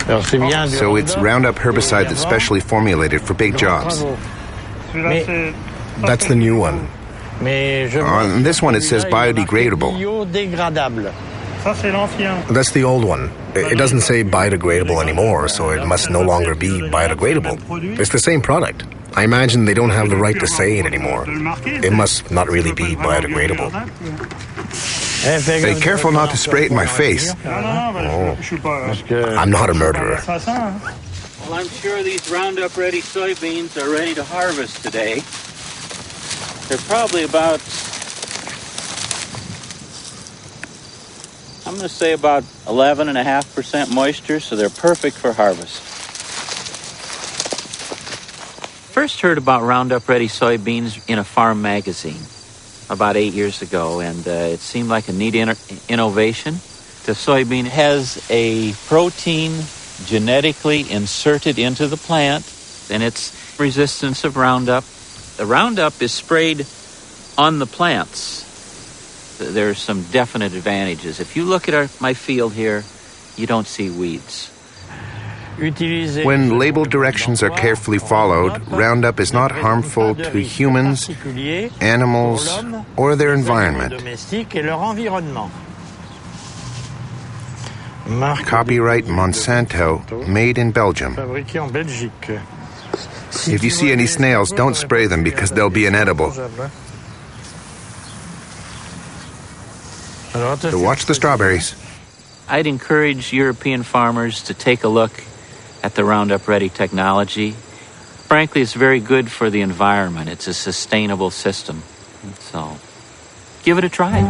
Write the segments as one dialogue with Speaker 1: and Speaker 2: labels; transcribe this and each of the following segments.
Speaker 1: So it's Roundup herbicide that's specially formulated for big jobs.
Speaker 2: That's the new one.
Speaker 1: On this one it says biodegradable.
Speaker 2: That's the old one. It doesn't say biodegradable anymore, so it must no longer be biodegradable. It's the same product. I imagine they don't have the right to say it anymore. It must not really be biodegradable.
Speaker 1: Be careful not to spray it in my face.
Speaker 2: Oh, I'm not a murderer.
Speaker 3: Well, I'm sure these Roundup-ready soybeans are ready to harvest today. They're probably about, I'm going to say about 11.5% moisture, so they're perfect for harvest. First heard about Roundup-ready soybeans in a farm magazine about 8 years ago, and it seemed like a neat innovation. The soybean has a protein genetically inserted into the plant, and it's resistance of Roundup. The Roundup is sprayed on the plants. There are some definite advantages. If you look at my field here, you don't see weeds.
Speaker 1: When label directions are carefully followed, Roundup is not harmful to humans, animals, or their environment. Copyright Monsanto, made in Belgium. If you see any snails, don't spray them because they'll be inedible. So watch the strawberries.
Speaker 3: I'd encourage European farmers to take a look at the Roundup Ready technology. Frankly, it's very good for the environment. It's a sustainable system. So, give it a try.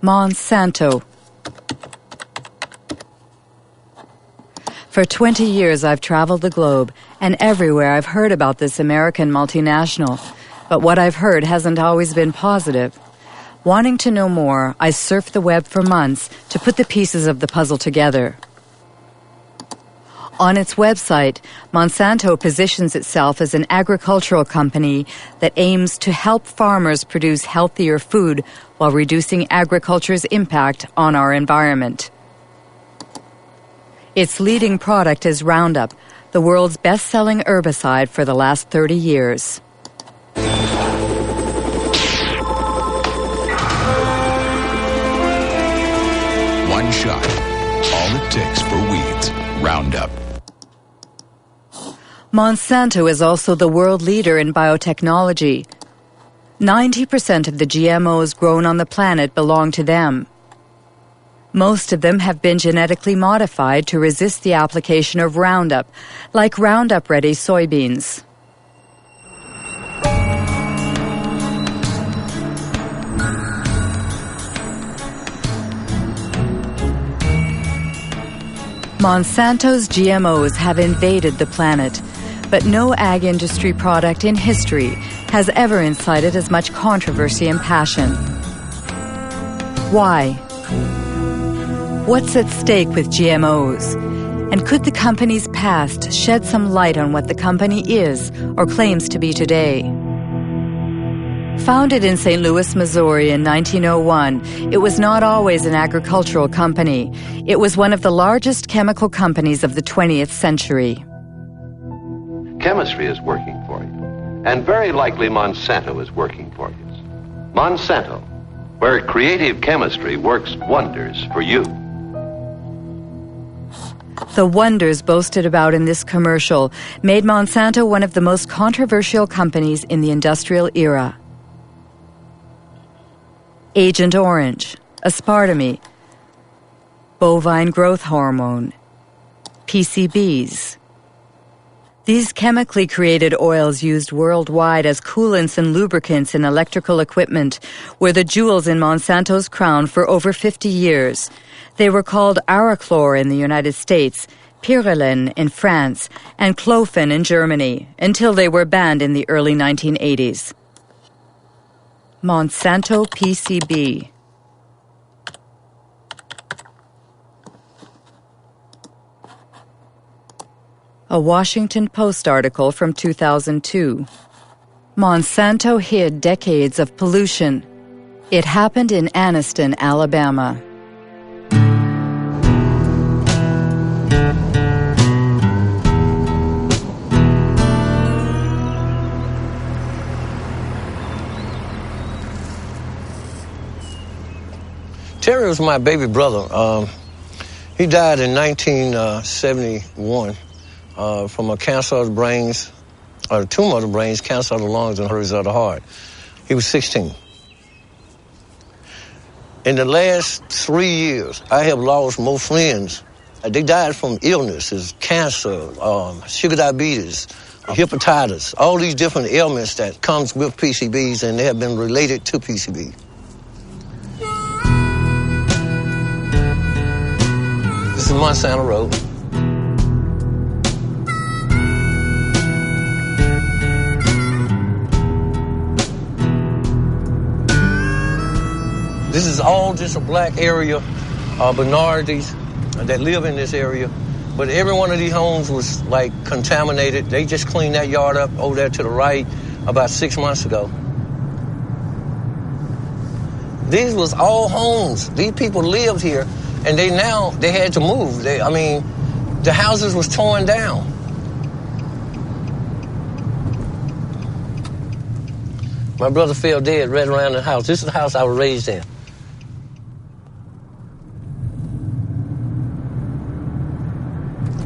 Speaker 4: Monsanto. For 20 years I've traveled the globe, and everywhere I've heard about this American multinational. But what I've heard hasn't always been positive. Wanting to know more, I surfed the web for months to put the pieces of the puzzle together. On its website, Monsanto positions itself as an agricultural company that aims to help farmers produce healthier food while reducing agriculture's impact on our environment. Its leading product is Roundup, the world's best-selling herbicide for the last 30 years.
Speaker 5: One shot, all it takes for weeds, Roundup.
Speaker 4: Monsanto is also the world leader in biotechnology. 90% of the GMOs grown on the planet belong to them. Most of them have been genetically modified to resist the application of Roundup, like Roundup-ready soybeans. Monsanto's GMOs have invaded the planet, but no ag industry product in history has ever incited as much controversy and passion. Why? What's at stake with GMOs? And could the company's past shed some light on what the company is or claims to be today? Founded in St. Louis, Missouri in 1901, it was not always an agricultural company. It was one of the largest chemical companies of the 20th century.
Speaker 6: Chemistry is working for you, and very likely Monsanto is working for you. Monsanto, where creative chemistry works wonders for you.
Speaker 4: The wonders boasted about in this commercial made Monsanto one of the most controversial companies in the industrial era. Agent Orange, aspartame, bovine growth hormone, PCBs. These chemically created oils used worldwide as coolants and lubricants in electrical equipment were the jewels in Monsanto's crown for over 50 years. They were called Arachlor in the United States, Pyrrolin in France, and Clofen in Germany, until they were banned in the early 1980s. Monsanto PCB. A Washington Post article from 2002. Monsanto hid decades of pollution. It happened in Anniston, Alabama.
Speaker 7: Terry was my baby brother. He died in 1971 from a cancer of the brains, or a tumor of the brains, cancer of the lungs, and hurries of the heart. He was 16. In the last 3 years, I have lost more friends. They died from illnesses, cancer, sugar diabetes, hepatitis, all these different ailments that comes with PCBs, and they have been related to PCB. This is Monsanto Road. This is all just a black area, minorities that live in this area. But every one of these homes was like contaminated. They just cleaned that yard up over there to the right about 6 months ago. These was all homes. These people lived here, and they had to move. The houses was torn down. My brother fell dead right around the house. This is the house I was raised in.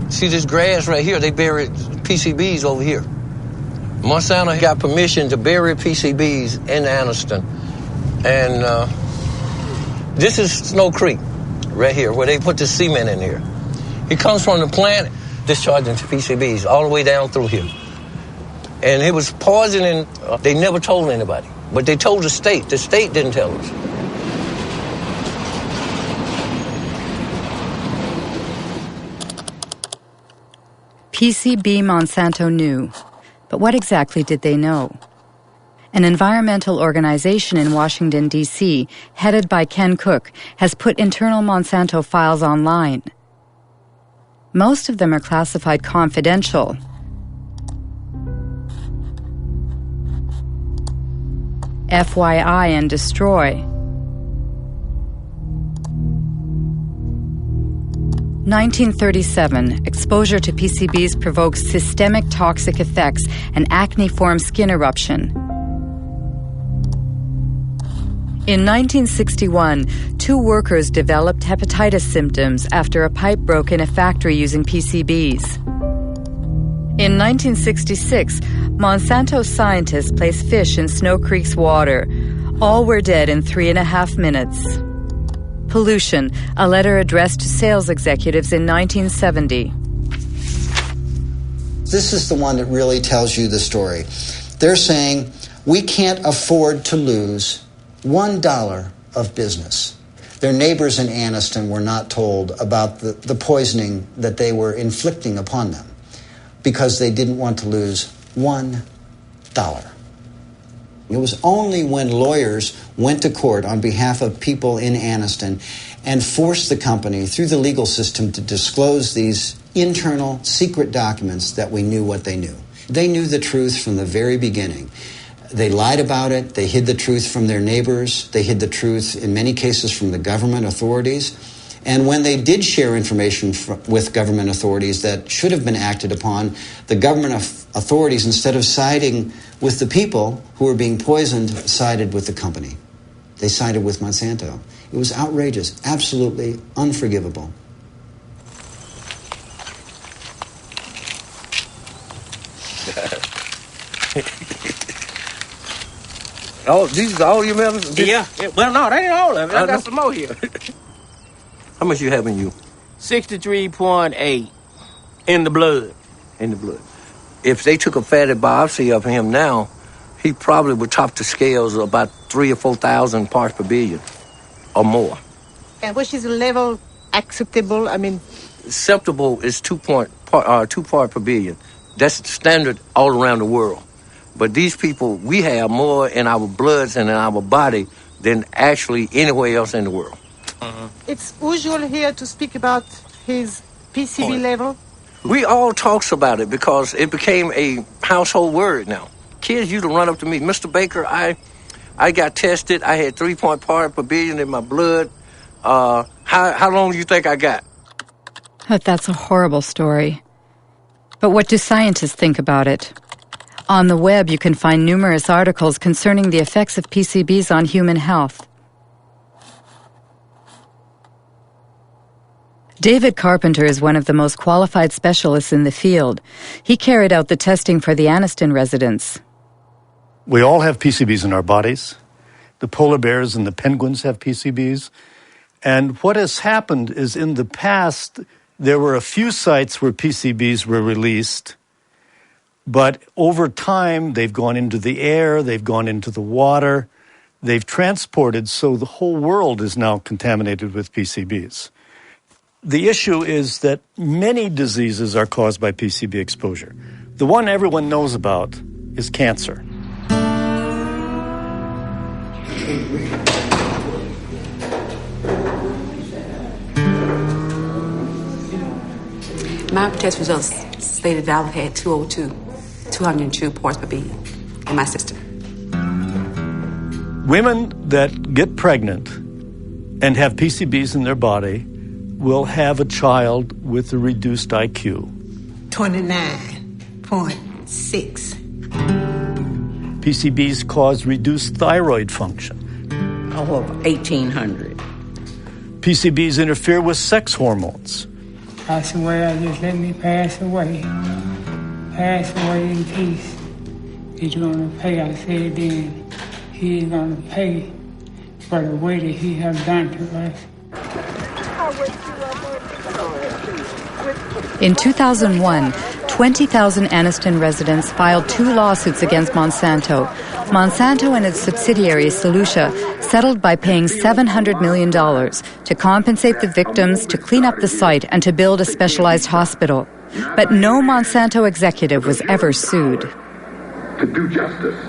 Speaker 7: See this grass right here? They buried PCBs over here. Monsanto got permission to bury PCBs in Anniston. And this is Snow Creek right here, where they put the cement in here. It comes from the plant discharging to PCBs all the way down through here. And it was poisoning. They never told anybody, but they told the state. The state didn't tell us.
Speaker 4: PCB Monsanto knew, but what exactly did they know? An environmental organization in Washington, D.C., headed by Ken Cook, has put internal Monsanto files online. Most of them are classified confidential. FYI and destroy. 1937, exposure to PCBs provokes systemic toxic effects and acne-form skin eruption. In 1961, 2 workers developed hepatitis symptoms after a pipe broke in a factory using PCBs. In 1966, Monsanto scientists placed fish in Snow Creek's water. All were dead in 3.5 minutes. Pollution, a letter addressed to sales executives in 1970.
Speaker 8: This is the one that really tells you the story. They're saying, we can't afford to lose $1 of business. Their neighbors in Anniston were not told about the poisoning that they were inflicting upon them because they didn't want to lose $1. It was only when lawyers went to court on behalf of people in Anniston and forced the company through the legal system to disclose these internal secret documents that we knew what they knew. They knew the truth from the very beginning. They lied about it. They hid the truth from their neighbors. They hid the truth, in many cases, from the government authorities. And when they did share information with government authorities that should have been acted upon, the government authorities, instead of siding with the people who were being poisoned, sided with the company. They sided with Monsanto. It was outrageous, absolutely unforgivable.
Speaker 7: Oh, these are all your medicines?
Speaker 9: Yeah. Well, no, that ain't all of it. I got some more here.
Speaker 7: How much you have in you?
Speaker 9: 63.8 in the blood.
Speaker 7: In the blood. If they took a fatty biopsy of him now, he probably would top the scales about 3,000 or 4,000 parts per billion or more.
Speaker 10: And which is the level acceptable? I mean,
Speaker 7: acceptable is 2 part per billion. That's standard all around the world. But these people, we have more in our bloods and in our body than actually anywhere else in the world.
Speaker 10: It's usual here to speak about his PCB level.
Speaker 7: We all talks about it because it became a household word now. Kids used to run up to me, Mr. Baker, I got tested. I had 3 part per billion in my blood. How long do you think I got?
Speaker 4: That's a horrible story. But what do scientists think about it? On the web, you can find numerous articles concerning the effects of PCBs on human health. David Carpenter is one of the most qualified specialists in the field. He carried out the testing for the Anniston residents.
Speaker 11: We all have PCBs in our bodies. The polar bears and the penguins have PCBs. And what has happened is in the past, there were a few sites where PCBs were released, but over time, they've gone into the air, they've gone into the water, they've transported, so the whole world is now contaminated with PCBs. The issue is that many diseases are caused by PCB exposure. The one everyone knows about is cancer.
Speaker 12: My test results stated that I had 202 parts per billion in my system.
Speaker 11: Women that get pregnant and have PCBs in their body will have a child with a reduced IQ.
Speaker 10: 29.6.
Speaker 11: PCBs cause reduced thyroid function.
Speaker 13: Over 1,800.
Speaker 11: PCBs interfere with sex hormones.
Speaker 14: Pass away, I just let me pass away. Pass away in peace. He's going to pay, I said then. He is going to pay for the way that he has done to us.
Speaker 4: In 2001, 20,000 Anniston residents filed 2 lawsuits against Monsanto. Monsanto and its subsidiary, Solutia, settled by paying $700 million to compensate the victims, to clean up the site, and to build a specialized hospital. But no Monsanto executive was ever sued.
Speaker 15: To do justice.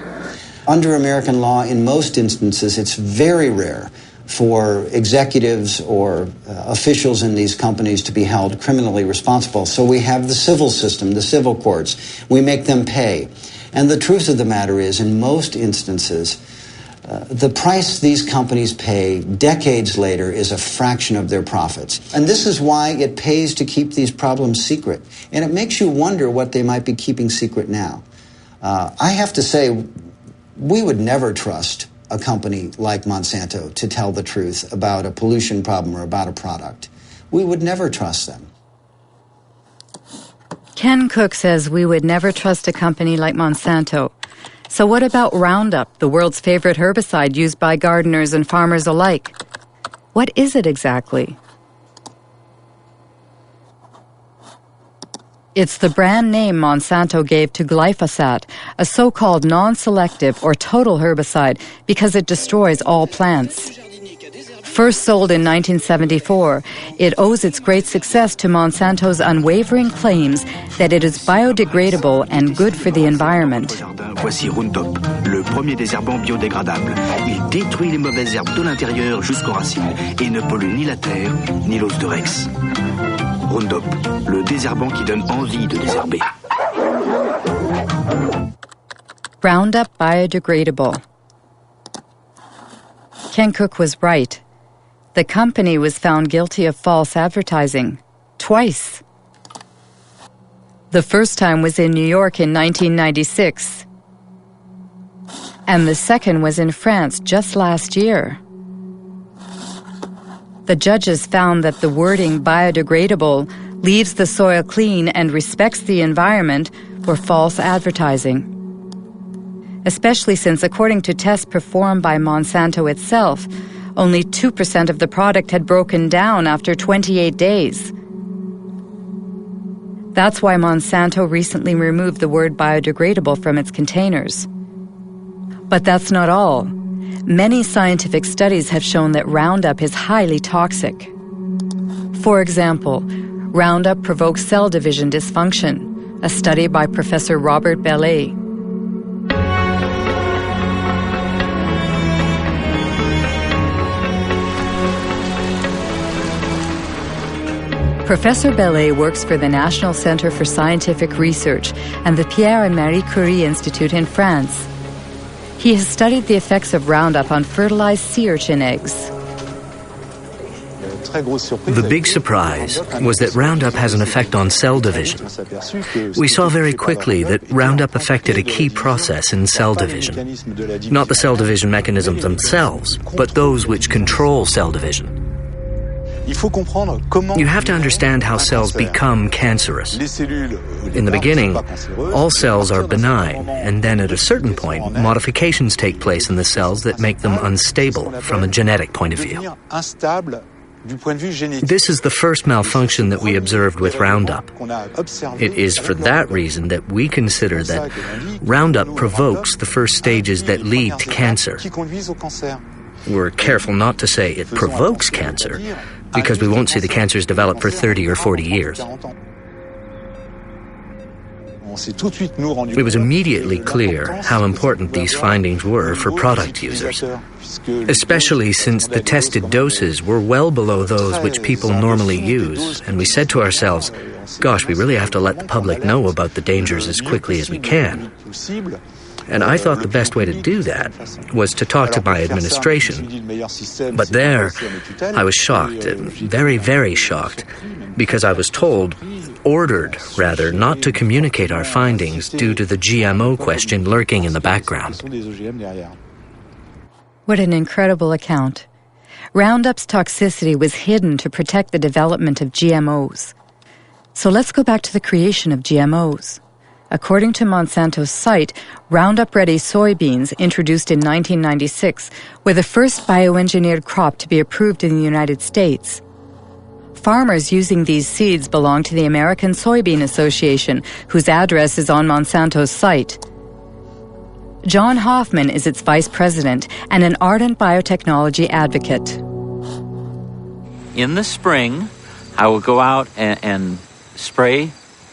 Speaker 8: Under American law, in most instances, it's very rare for executives or officials in these companies to be held criminally responsible. So we have the civil system, the civil courts. We make them pay. And the truth of the matter is, in most instances, the price these companies pay decades later is a fraction of their profits. And this is why it pays to keep these problems secret. And it makes you wonder what they might be keeping secret now. I have to say, we would never trust a company like Monsanto to tell the truth about a pollution problem or about a product. We would never trust them.
Speaker 4: Ken Cook says we would never trust a company like Monsanto. So what about Roundup, the world's favorite herbicide used by gardeners and farmers alike? What is it exactly? It's the brand name Monsanto gave to glyphosate, a so-called non-selective or total herbicide, because it destroys all plants. First sold in 1974, it owes its great success to Monsanto's unwavering claims that it is biodegradable and good for the environment.
Speaker 16: Voici Roundup, le premier désherbant biodégradable. Il détruit les mauvaises herbes de l'intérieur jusqu'aux racines et ne pollue ni la terre ni l'os de Rex. Roundup, le désherbant qui donne envie de désherber.
Speaker 4: Roundup biodegradable. Ken Cook was right. The company was found guilty of false advertising. Twice. The first time was in New York in 1996. And the second was in France just last year. The judges found that the wording biodegradable, leaves the soil clean, and respects the environment were false advertising. Especially since, according to tests performed by Monsanto itself, Only 2% of the product had broken down after 28 days. That's why Monsanto recently removed the word biodegradable from its containers. But that's not all. Many scientific studies have shown that Roundup is highly toxic. For example, Roundup provokes cell division dysfunction, a study by Professor Robert Bellet. Professor Bellet works for the National Center for Scientific Research and the Pierre and Marie Curie Institute in France. He has studied the effects of Roundup on fertilized sea urchin eggs.
Speaker 17: The big surprise was that Roundup has an effect on cell division. We saw very quickly that Roundup affected a key process in cell division. Not the cell division mechanisms themselves, but those which control cell division. You have to understand how cells become cancerous. In the beginning, all cells are benign, and then at a certain point, modifications take place in the cells that make them unstable from a genetic point of view. This is the first malfunction that we observed with Roundup. It is for that reason that we consider that Roundup provokes the first stages that lead to cancer. We're careful not to say it provokes cancer, because we won't see the cancers develop for 30 or 40 years. It was immediately clear how important these findings were for product users, especially since the tested doses were well below those which people normally use, and we said to ourselves, gosh, we really have to let the public know about the dangers as quickly as we can. And I thought the best way to do that was to talk to my administration. But there, I was shocked, very, very shocked, because I was ordered, not to communicate our findings due to the GMO question lurking in the background.
Speaker 4: What an incredible account. Roundup's toxicity was hidden to protect the development of GMOs. So let's go back to the creation of GMOs. According to Monsanto's site, Roundup-ready soybeans, introduced in 1996, were the first bioengineered crop to be approved in the United States. Farmers using these seeds belong to the American Soybean Association, whose address is on Monsanto's site. John Hoffman is its vice president and an ardent biotechnology advocate.
Speaker 3: In the spring, I will go out and spray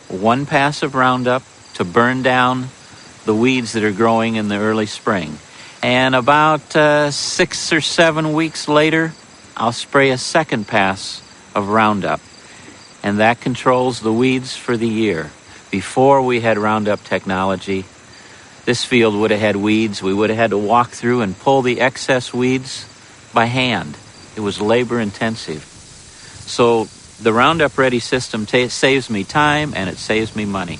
Speaker 3: one pass of Roundup to burn down the weeds that are growing in the early spring. And about 6 or 7 weeks later, I'll spray a second pass of Roundup. And that controls the weeds for the year. Before we had Roundup technology, this field would have had weeds. We would have had to walk through and pull the excess weeds by hand. It was labor intensive. So the Roundup Ready system saves me time and it saves me money.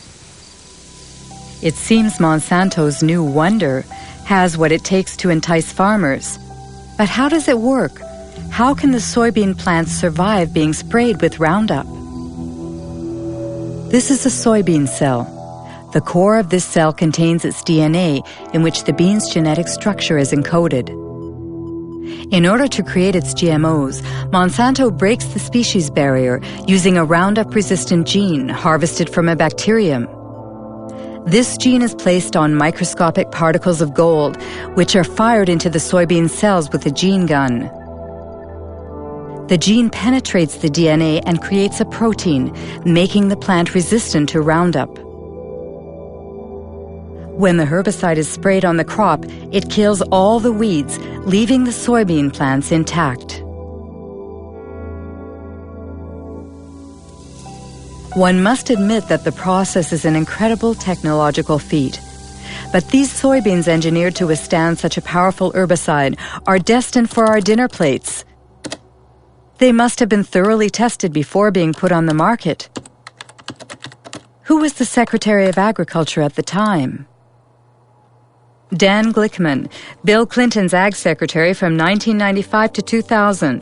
Speaker 4: It seems Monsanto's new wonder has what it takes to entice farmers. But how does it work? How can the soybean plants survive being sprayed with Roundup? This is a soybean cell. The core of this cell contains its DNA, in which the bean's genetic structure is encoded. In order to create its GMOs, Monsanto breaks the species barrier using a Roundup-resistant gene harvested from a bacterium. This gene is placed on microscopic particles of gold, which are fired into the soybean cells with a gene gun. The gene penetrates the DNA and creates a protein, making the plant resistant to Roundup. When the herbicide is sprayed on the crop, it kills all the weeds, leaving the soybean plants intact. One must admit that the process is an incredible technological feat. But these soybeans engineered to withstand such a powerful herbicide are destined for our dinner plates. They must have been thoroughly tested before being put on the market. Who was the Secretary of Agriculture at the time? Dan Glickman, Bill Clinton's Ag Secretary from 1995 to 2000.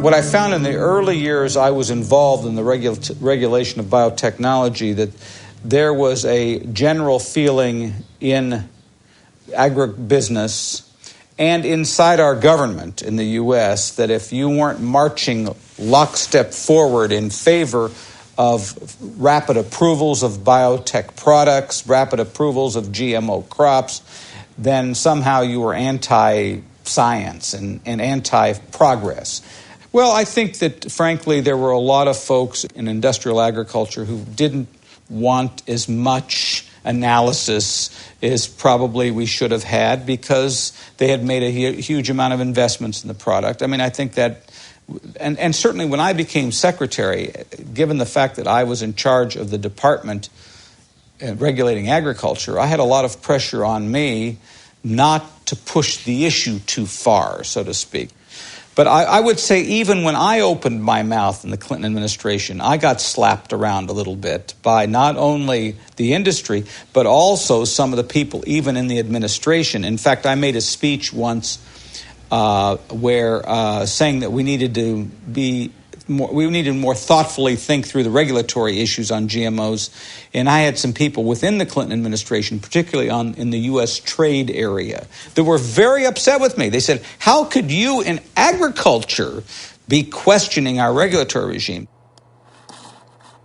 Speaker 18: What I found in the early years I was involved in the regulation of biotechnology, that there was a general feeling in agribusiness and inside our government in the U.S. that if you weren't marching lockstep forward in favor of rapid approvals of biotech products, rapid approvals of GMO crops, then somehow you were anti-science and anti-progress. Well, I think that, frankly, there were a lot of folks in industrial agriculture who didn't want as much analysis as probably we should have had because they had made a huge amount of investments in the product. I mean, I think that, and certainly when I became secretary, given the fact that I was in charge of the department regulating agriculture, I had a lot of pressure on me not to push the issue too far, so to speak. But I would say even when I opened my mouth in the Clinton administration, I got slapped around a little bit by not only the industry, but also some of the people even in the administration. In fact, I made a speech once where saying that we needed to more thoughtfully think through the regulatory issues on GMOs. And I had some people within the Clinton administration, particularly in the U.S. trade area, that were very upset with me. They said, how could you in agriculture be questioning our regulatory regime?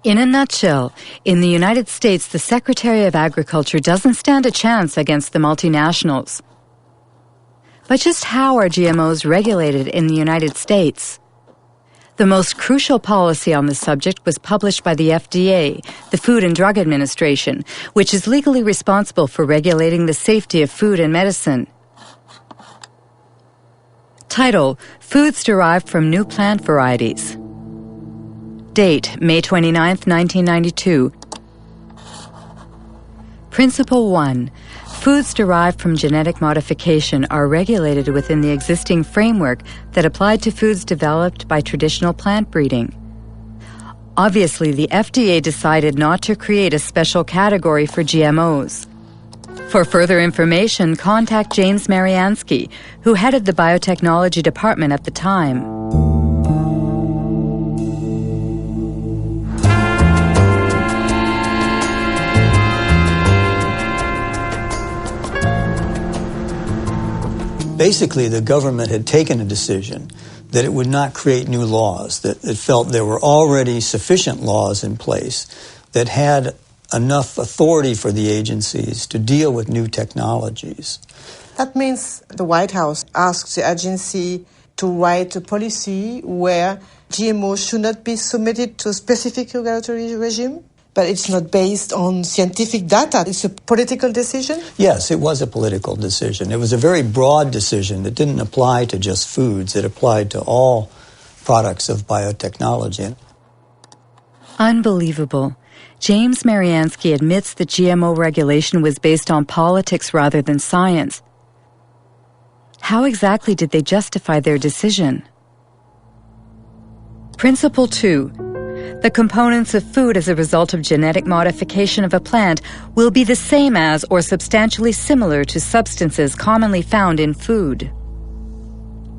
Speaker 4: In a nutshell, in the United States, the Secretary of Agriculture doesn't stand a chance against the multinationals. But just how are GMOs regulated in the United States? The most crucial policy on the subject was published by the FDA, the Food and Drug Administration, which is legally responsible for regulating the safety of food and medicine. Title: Foods Derived from New Plant Varieties. Date: May 29, 1992. Principle 1. Foods derived from genetic modification are regulated within the existing framework that applied to foods developed by traditional plant breeding. Obviously, the FDA decided not to create a special category for GMOs. For further information, contact James Mariansky, who headed the biotechnology department at the time.
Speaker 19: Basically, the government had taken a decision that it would not create new laws, that it felt there were already sufficient laws in place that had enough authority for the agencies to deal with new technologies.
Speaker 10: That means the White House asked the agency to write a policy where GMOs should not be submitted to a specific regulatory regime? But it's not based on scientific data. It's a political decision?
Speaker 19: Yes, it was a political decision. It was a very broad decision that didn't apply to just foods. It applied to all products of biotechnology.
Speaker 4: Unbelievable. James Mariansky admits that GMO regulation was based on politics rather than science. How exactly did they justify their decision? Principle 2. The components of food as a result of genetic modification of a plant will be the same as or substantially similar to substances commonly found in food.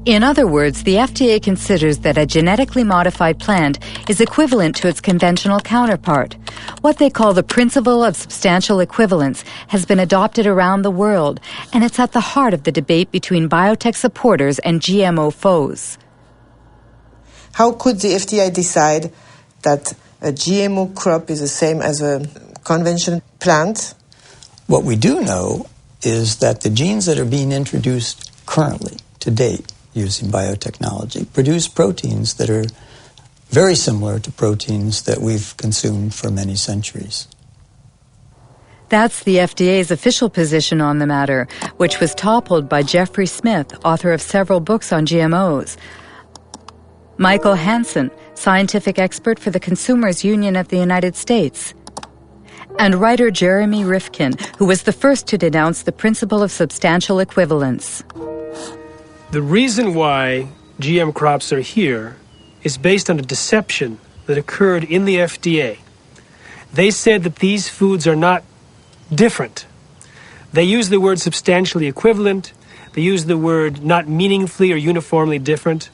Speaker 4: In other words, the FDA considers that a genetically modified plant is equivalent to its conventional counterpart. What they call the principle of substantial equivalence has been adopted around the world, and it's at the heart of the debate between biotech supporters and GMO foes.
Speaker 10: How could the FDA decide that a GMO crop is the same as a conventional plant?
Speaker 19: What we do know is that the genes that are being introduced currently, to date, using biotechnology, produce proteins that are very similar to proteins that we've consumed for many centuries.
Speaker 4: That's the FDA's official position on the matter, which was toppled by Jeffrey Smith, author of several books on GMOs. Michael Hansen, scientific expert for the Consumers Union of the United States. And writer Jeremy Rifkin, who was the first to denounce the principle of substantial equivalence.
Speaker 20: The reason why GM crops are here is based on a deception that occurred in the FDA. They said that these foods are not different. They use the word substantially equivalent. They use the word not meaningfully or uniformly different.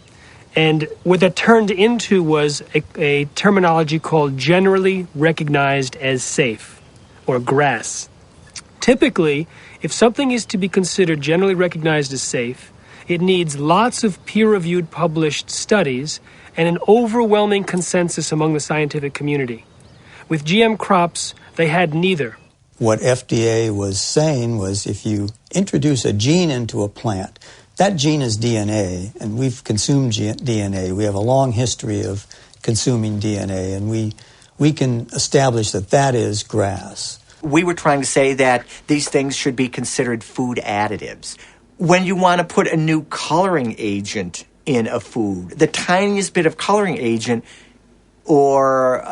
Speaker 20: And what that turned into was a terminology called generally recognized as safe. or grass. Typically, if something is to be considered generally recognized as safe, it needs lots of peer-reviewed published studies and an overwhelming consensus among the scientific community. With GM crops, they had neither.
Speaker 19: What FDA was saying was if you introduce a gene into a plant, that gene is DNA, and we've consumed DNA. We have a long history of consuming DNA, and we can establish that that is grass.
Speaker 21: We were trying to say that these things should be considered food additives. When you want to put a new coloring agent in a food, the tiniest bit of coloring agent or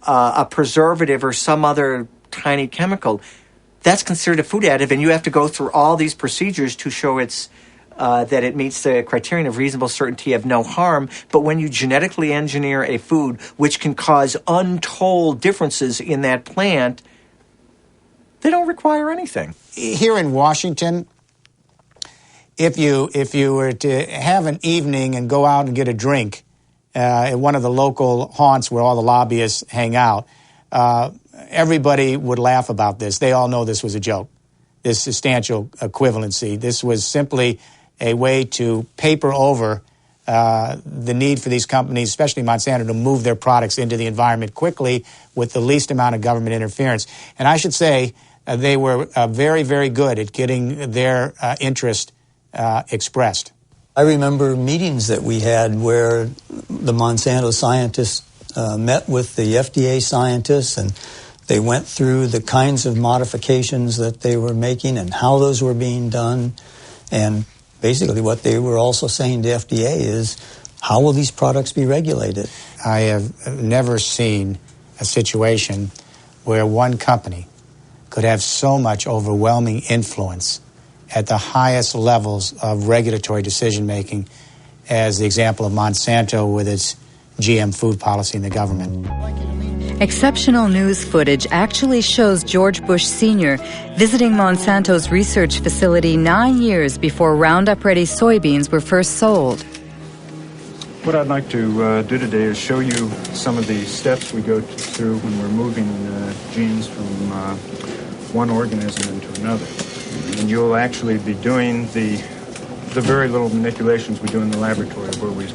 Speaker 21: a preservative or some other tiny chemical, that's considered a food additive, and you have to go through all these procedures to show it's that it meets the criterion of reasonable certainty of no harm. But when you genetically engineer a food which can cause untold differences in that plant, they don't require anything.
Speaker 22: Here in Washington, if you were to have an evening and go out and get a drink at one of the local haunts where all the lobbyists hang out, everybody would laugh about this. They all know this was a joke, this substantial equivalency. This was simply a way to paper over the need for these companies, especially Monsanto, to move their products into the environment quickly with the least amount of government interference. And I should say they were very, very good at getting their interest expressed.
Speaker 19: I remember meetings that we had where the Monsanto scientists met with the FDA scientists, and they went through the kinds of modifications that they were making and how those were being done. And basically what they were also saying to FDA is, how will these products be regulated?
Speaker 22: I have never seen a situation where one company could have so much overwhelming influence at the highest levels of regulatory decision-making as the example of Monsanto with its GM food policy in the government.
Speaker 4: Exceptional news footage actually shows George Bush Sr. visiting Monsanto's research facility 9 years before Roundup-ready soybeans were first sold.
Speaker 23: What I'd like to do today is show you some of the steps we go through when we're moving genes from one organism into another. And you'll actually be doing the very little manipulations we do in the laboratory, where we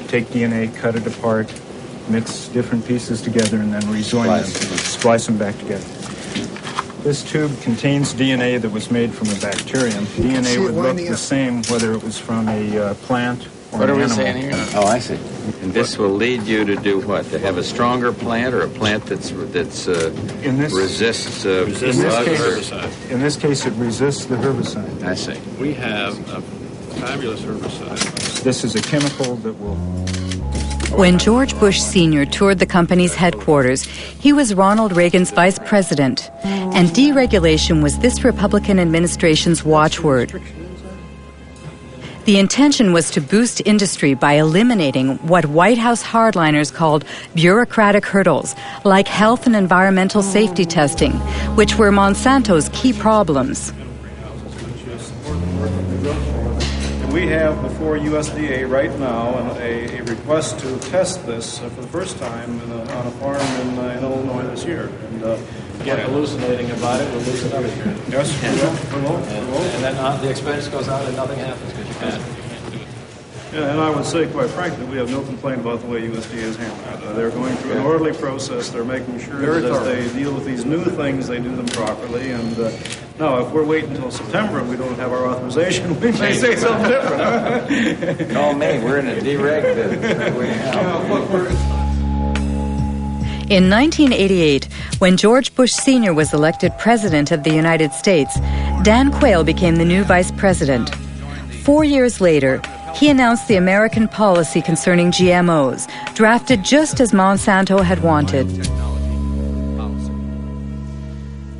Speaker 23: take DNA, cut it apart, mix different pieces together, and then rejoin them, splice them back together. This tube contains DNA that was made from a bacterium. DNA would look the same whether it was from a plant or an animal. What are we saying here?
Speaker 3: Oh, I see. And this will lead you to do what? To have a stronger plant, or a plant that's resists herbicide?
Speaker 23: In this case, it resists the herbicide.
Speaker 3: I see.
Speaker 24: We have a fabulous herbicide.
Speaker 23: This is a chemical that will...
Speaker 4: When George Bush Sr. toured the company's headquarters, he was Ronald Reagan's vice president, and deregulation was this Republican administration's watchword. The intention was to boost industry by eliminating what White House hardliners called bureaucratic hurdles, like health and environmental safety testing, which were Monsanto's key problems.
Speaker 23: We have before USDA right now a request to test this for the first time on a farm in Illinois this year. And
Speaker 24: get hallucinating about it, we'll lose another year.
Speaker 23: Yes, we will.
Speaker 24: And then the expense goes out and nothing happens because you can't do it.
Speaker 23: Yeah, and I would say, quite frankly, we have no complaint about the way USDA is handling it. They're going through an orderly process. They're making sure that as they deal with these new things, they do them properly. And now, if we're waiting until September and we don't have our authorization, we may say something different.
Speaker 3: Call me. We're in a dereg business.
Speaker 4: In 1988, when George Bush Sr. was elected President of the United States, Dan Quayle became the new Vice President. 4 years later, he announced the American policy concerning GMOs, drafted just as Monsanto had wanted.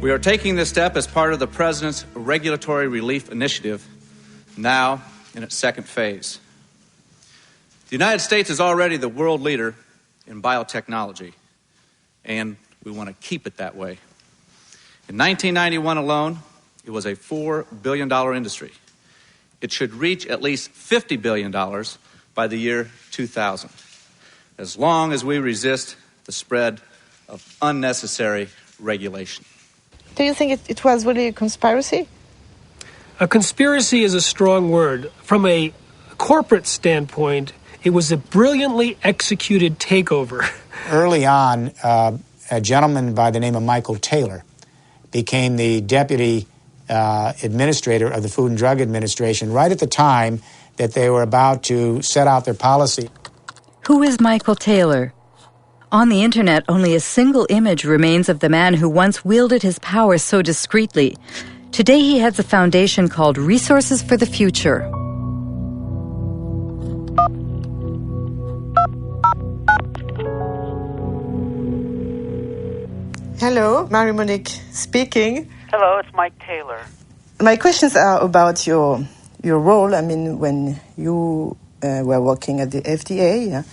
Speaker 25: We are taking this step as part of the President's Regulatory Relief Initiative, now in its second phase. The United States is already the world leader in biotechnology, and we want to keep it that way. In 1991 alone, it was a $4 billion industry. It should reach at least $50 billion by the year 2000, as long as we resist the spread of unnecessary regulation.
Speaker 10: Do you think it was really a conspiracy?
Speaker 20: A conspiracy is a strong word. From a corporate standpoint, it was a brilliantly executed takeover.
Speaker 22: Early on, a gentleman by the name of Michael Taylor became the deputy administrator of the Food and Drug Administration right at the time that they were about to set out their policy.
Speaker 4: Who is Michael Taylor? On the internet, only a single image remains of the man who once wielded his power so discreetly. Today he heads a foundation called Resources for the Future.
Speaker 10: Hello, Marie Monique speaking.
Speaker 1: Hello, it's Mike Taylor.
Speaker 10: My questions are about your role. I mean, when you were working at the FDA,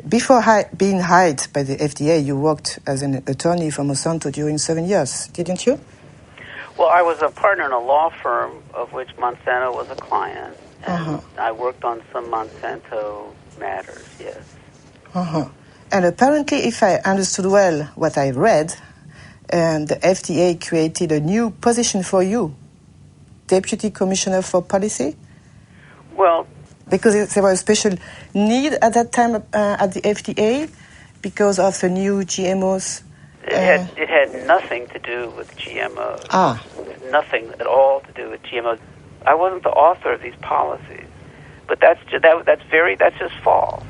Speaker 10: before being hired by the FDA, you worked as an attorney for Monsanto during 7 years, didn't you?
Speaker 1: Well, I was a partner in a law firm of which Monsanto was a client, and I worked on some Monsanto matters, yes.
Speaker 10: And apparently, if I understood well what I read, the FDA created a new position for you, Deputy Commissioner for Policy?
Speaker 1: Well,
Speaker 10: because there was a special need at that time at the FDA because of the new GMOs?
Speaker 1: It had nothing to do with GMOs. Nothing at all to do with GMOs. I wasn't the author of these policies, but that's just false.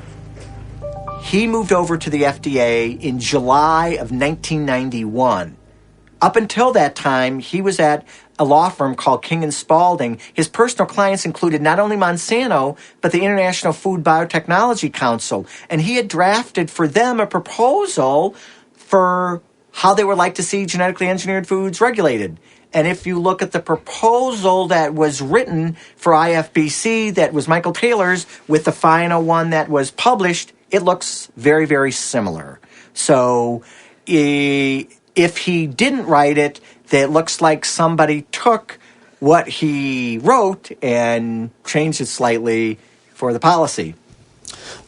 Speaker 21: He moved over to the FDA in July of 1991. Up until that time, he was at a law firm called King & Spalding. His personal clients included not only Monsanto, but the International Food Biotechnology Council. And he had drafted for them a proposal for how they would like to see genetically engineered foods regulated. And if you look at the proposal that was written for IFBC, that was Michael Taylor's, with the final one that was published, it looks very, very similar. So if he didn't write it, it looks like somebody took what he wrote and changed it slightly for the policy.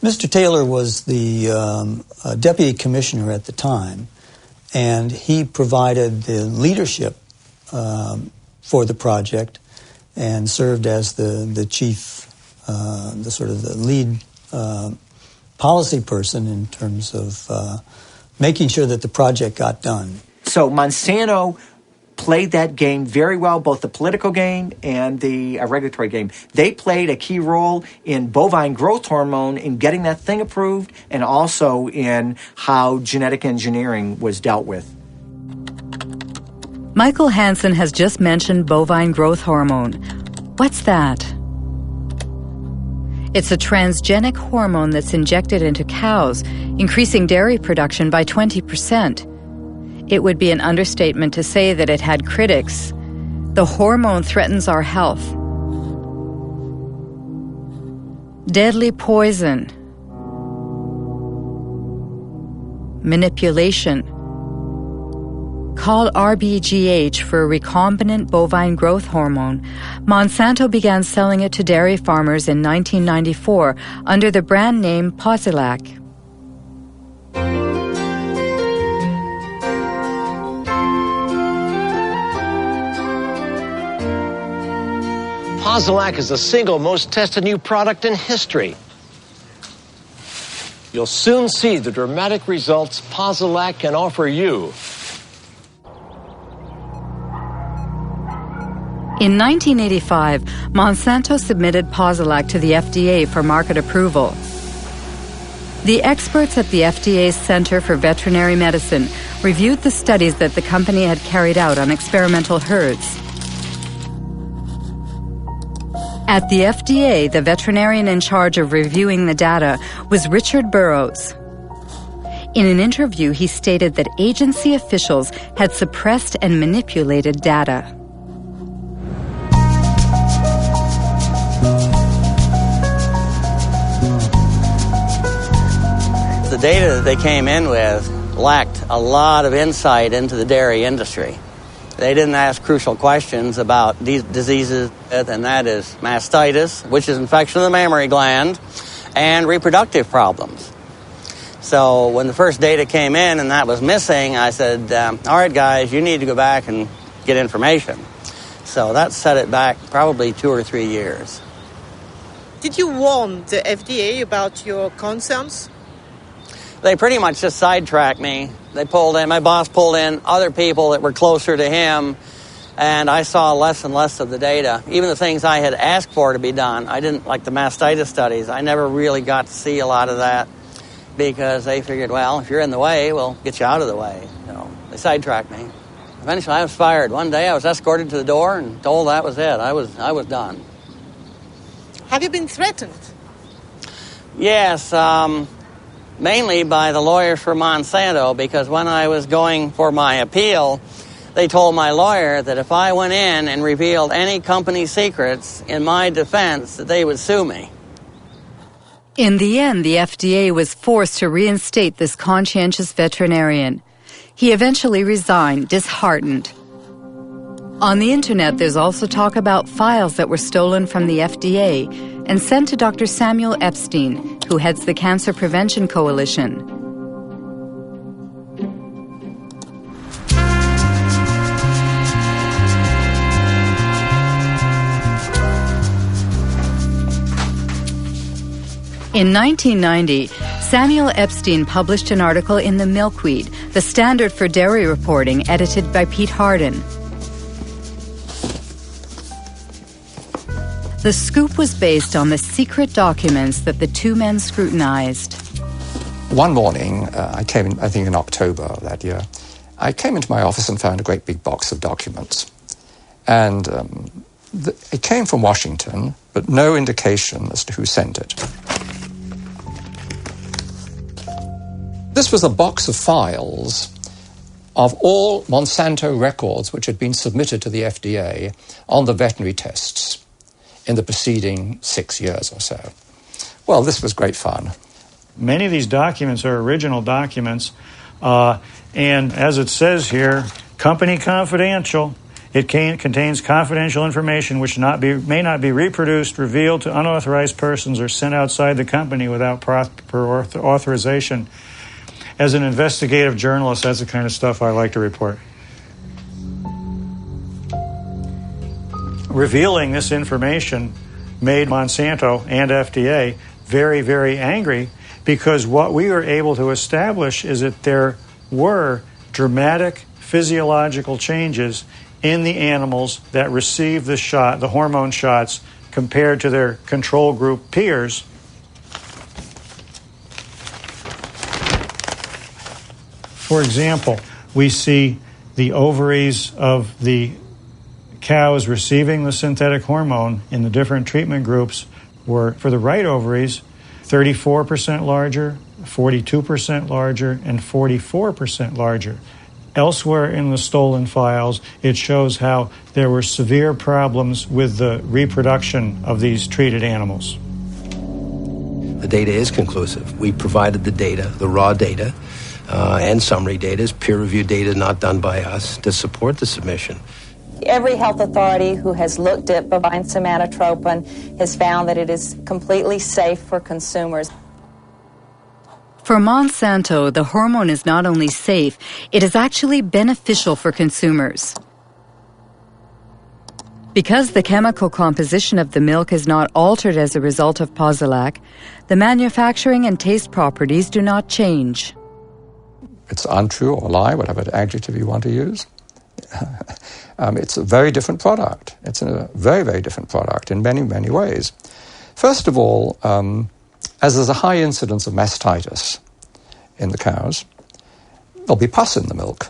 Speaker 19: Mr. Taylor was the deputy commissioner at the time, and he provided the leadership for the project and served as the chief, the lead policy person in terms of making sure that the project got done.
Speaker 21: So Monsanto played that game very well, both the political game and the regulatory game. They played a key role in bovine growth hormone in getting that thing approved, and also in how genetic engineering was dealt with.
Speaker 4: Michael Hansen has just mentioned bovine growth hormone. What's that? It's a transgenic hormone that's injected into cows, increasing dairy production by 20%. It would be an understatement to say that it had critics. The hormone threatens our health. Deadly poison. Manipulation. Called RBGH for recombinant bovine growth hormone, Monsanto began selling it to dairy farmers in 1994 under the brand name Posilac.
Speaker 2: Posilac is the single most tested new product in history. You'll soon see the dramatic results Posilac can offer you.
Speaker 4: In 1985, Monsanto submitted Posilac to the FDA for market approval. The experts at the FDA's Center for Veterinary Medicine reviewed the studies that the company had carried out on experimental herds. At the FDA, the veterinarian in charge of reviewing the data was Richard Burrows. In an interview, he stated that agency officials had suppressed and manipulated data.
Speaker 5: The data that they came in with lacked a lot of insight into the dairy industry. They didn't ask crucial questions about these diseases, and that is mastitis, which is infection of the mammary gland, and reproductive problems. So when the first data came in and that was missing, I said, all right, guys, you need to go back and get information. So that set it back probably 2 or 3 years.
Speaker 10: Did you warn the FDA about your concerns?
Speaker 5: They pretty much just sidetracked me. My boss pulled in other people that were closer to him, and I saw less and less of the data. Even the things I had asked for to be done, I didn't, like the mastitis studies, I never really got to see a lot of that because they figured, well, if you're in the way, we'll get you out of the way. So they sidetracked me. Eventually I was fired. One day I was escorted to the door and told that was it. I was done.
Speaker 10: Have you been threatened?
Speaker 5: Yes, mainly by the lawyers for Monsanto, because when I was going for my appeal, they told my lawyer that if I went in and revealed any company secrets in my defense, that they would sue me.
Speaker 4: In the end, the FDA was forced to reinstate this conscientious veterinarian. He eventually resigned, disheartened. On the internet, there's also talk about files that were stolen from the FDA and sent to Dr. Samuel Epstein, who heads the Cancer Prevention Coalition. In 1990, Samuel Epstein published an article in The Milkweed, the standard for dairy reporting, edited by Pete Hardin. The scoop was based on the secret documents that the two men scrutinized.
Speaker 6: One morning, I came in, I think in October of that year, I came into my office and found a great big box of documents. And it came from Washington, but no indication as to who sent it. This was a box of files of all Monsanto records which had been submitted to the FDA on the veterinary tests in the preceding 6 years or so. Well, this was great fun.
Speaker 23: Many of these documents are original documents, and as it says here, company confidential. It contains confidential information which may not be reproduced, revealed to unauthorized persons, or sent outside the company without proper authorization. As an investigative journalist, that's the kind of stuff I like to report. Revealing this information made Monsanto and FDA very, very angry, because what we were able to establish is that there were dramatic physiological changes in the animals that received the shot, the hormone shots, compared to their control group peers. For example, we see the ovaries of the cows receiving the synthetic hormone in the different treatment groups were, for the right ovaries, 34% larger, 42% larger, and 44% larger. Elsewhere in the stolen files, it shows how there were severe problems with the reproduction of these treated animals.
Speaker 7: The data is conclusive. We provided the data, the raw data, and summary data, is peer-reviewed data not done by us, to support the submission.
Speaker 9: Every health authority who has looked at bovine somatotropin has found that it is completely safe for consumers.
Speaker 4: For Monsanto, the hormone is not only safe, it is actually beneficial for consumers. Because the chemical composition of the milk is not altered as a result of Posilac, the manufacturing and taste properties do not change.
Speaker 6: It's untrue or lie, whatever adjective you want to use. It's a very different product. It's a very, very different product in many, many ways. First of all, as there's a high incidence of mastitis in the cows, there'll be pus in the milk.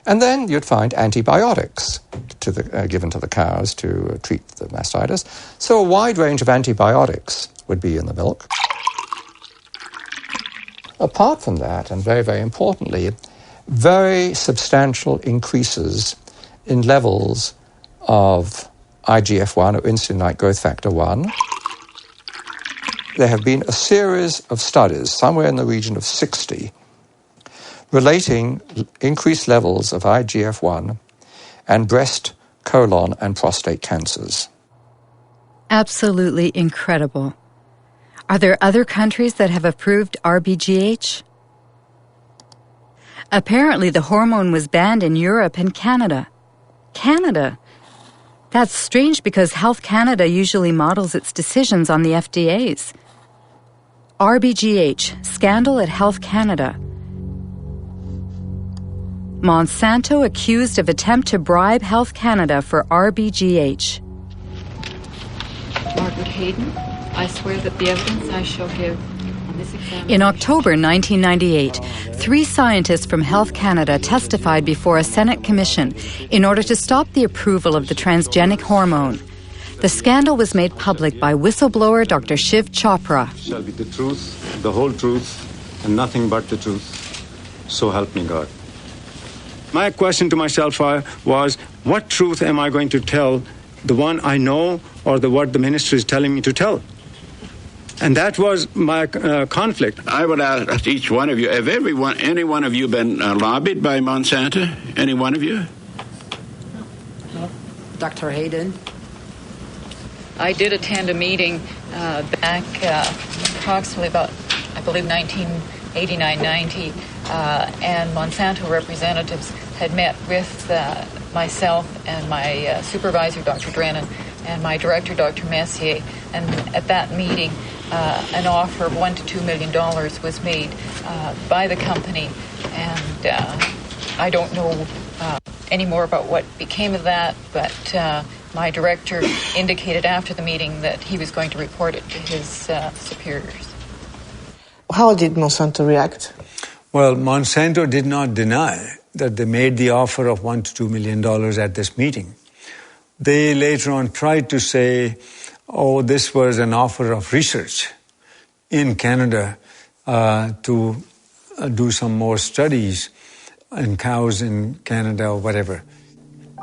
Speaker 6: And then you'd find antibiotics given to the cows to treat the mastitis. So a wide range of antibiotics would be in the milk. Apart from that, and very, very importantly, very substantial increases in levels of IGF-1, or insulin-like growth factor 1. There have been a series of studies, somewhere in the region of 60, relating increased levels of IGF-1 and breast, colon, and prostate cancers.
Speaker 4: Absolutely incredible. Are there other countries that have approved RBGH? Apparently, the hormone was banned in Europe and Canada. Canada? That's strange because Health Canada usually models its decisions on the FDA's. RBGH, scandal at Health Canada. Monsanto accused of attempt to bribe Health Canada for RBGH.
Speaker 11: Margaret Hayden, I swear that the evidence I shall give on this examination...
Speaker 4: In October 1998, 3 scientists from Health Canada testified before a Senate commission in order to stop the approval of the transgenic hormone. The scandal was made public by whistleblower Dr. Shiv Chopra.
Speaker 12: Shall be the truth, the whole truth, and nothing but the truth. So help me God. My question to myself was, what truth am I going to tell, the one I know or what the ministry is telling me to tell? And that was my conflict.
Speaker 13: I would ask each one of you, have any one of you been lobbied by Monsanto? Any one of you?
Speaker 11: No. Dr. Hayden? I did attend a meeting back approximately about, I believe, 1989-90, and Monsanto representatives had met with myself and my supervisor, Dr. Drennan, and my director, Dr. Messier, and at that meeting, an offer of $1 to $2 million was made by the company, and I don't know any more about what became of that, but my director indicated after the meeting that he was going to report it to his superiors.
Speaker 10: How did Monsanto react?
Speaker 14: Well, Monsanto did not deny that they made the offer of $1 to $2 million at this meeting. They later on tried to say, oh, this was an offer of research in Canada to do some more studies in cows in Canada or whatever.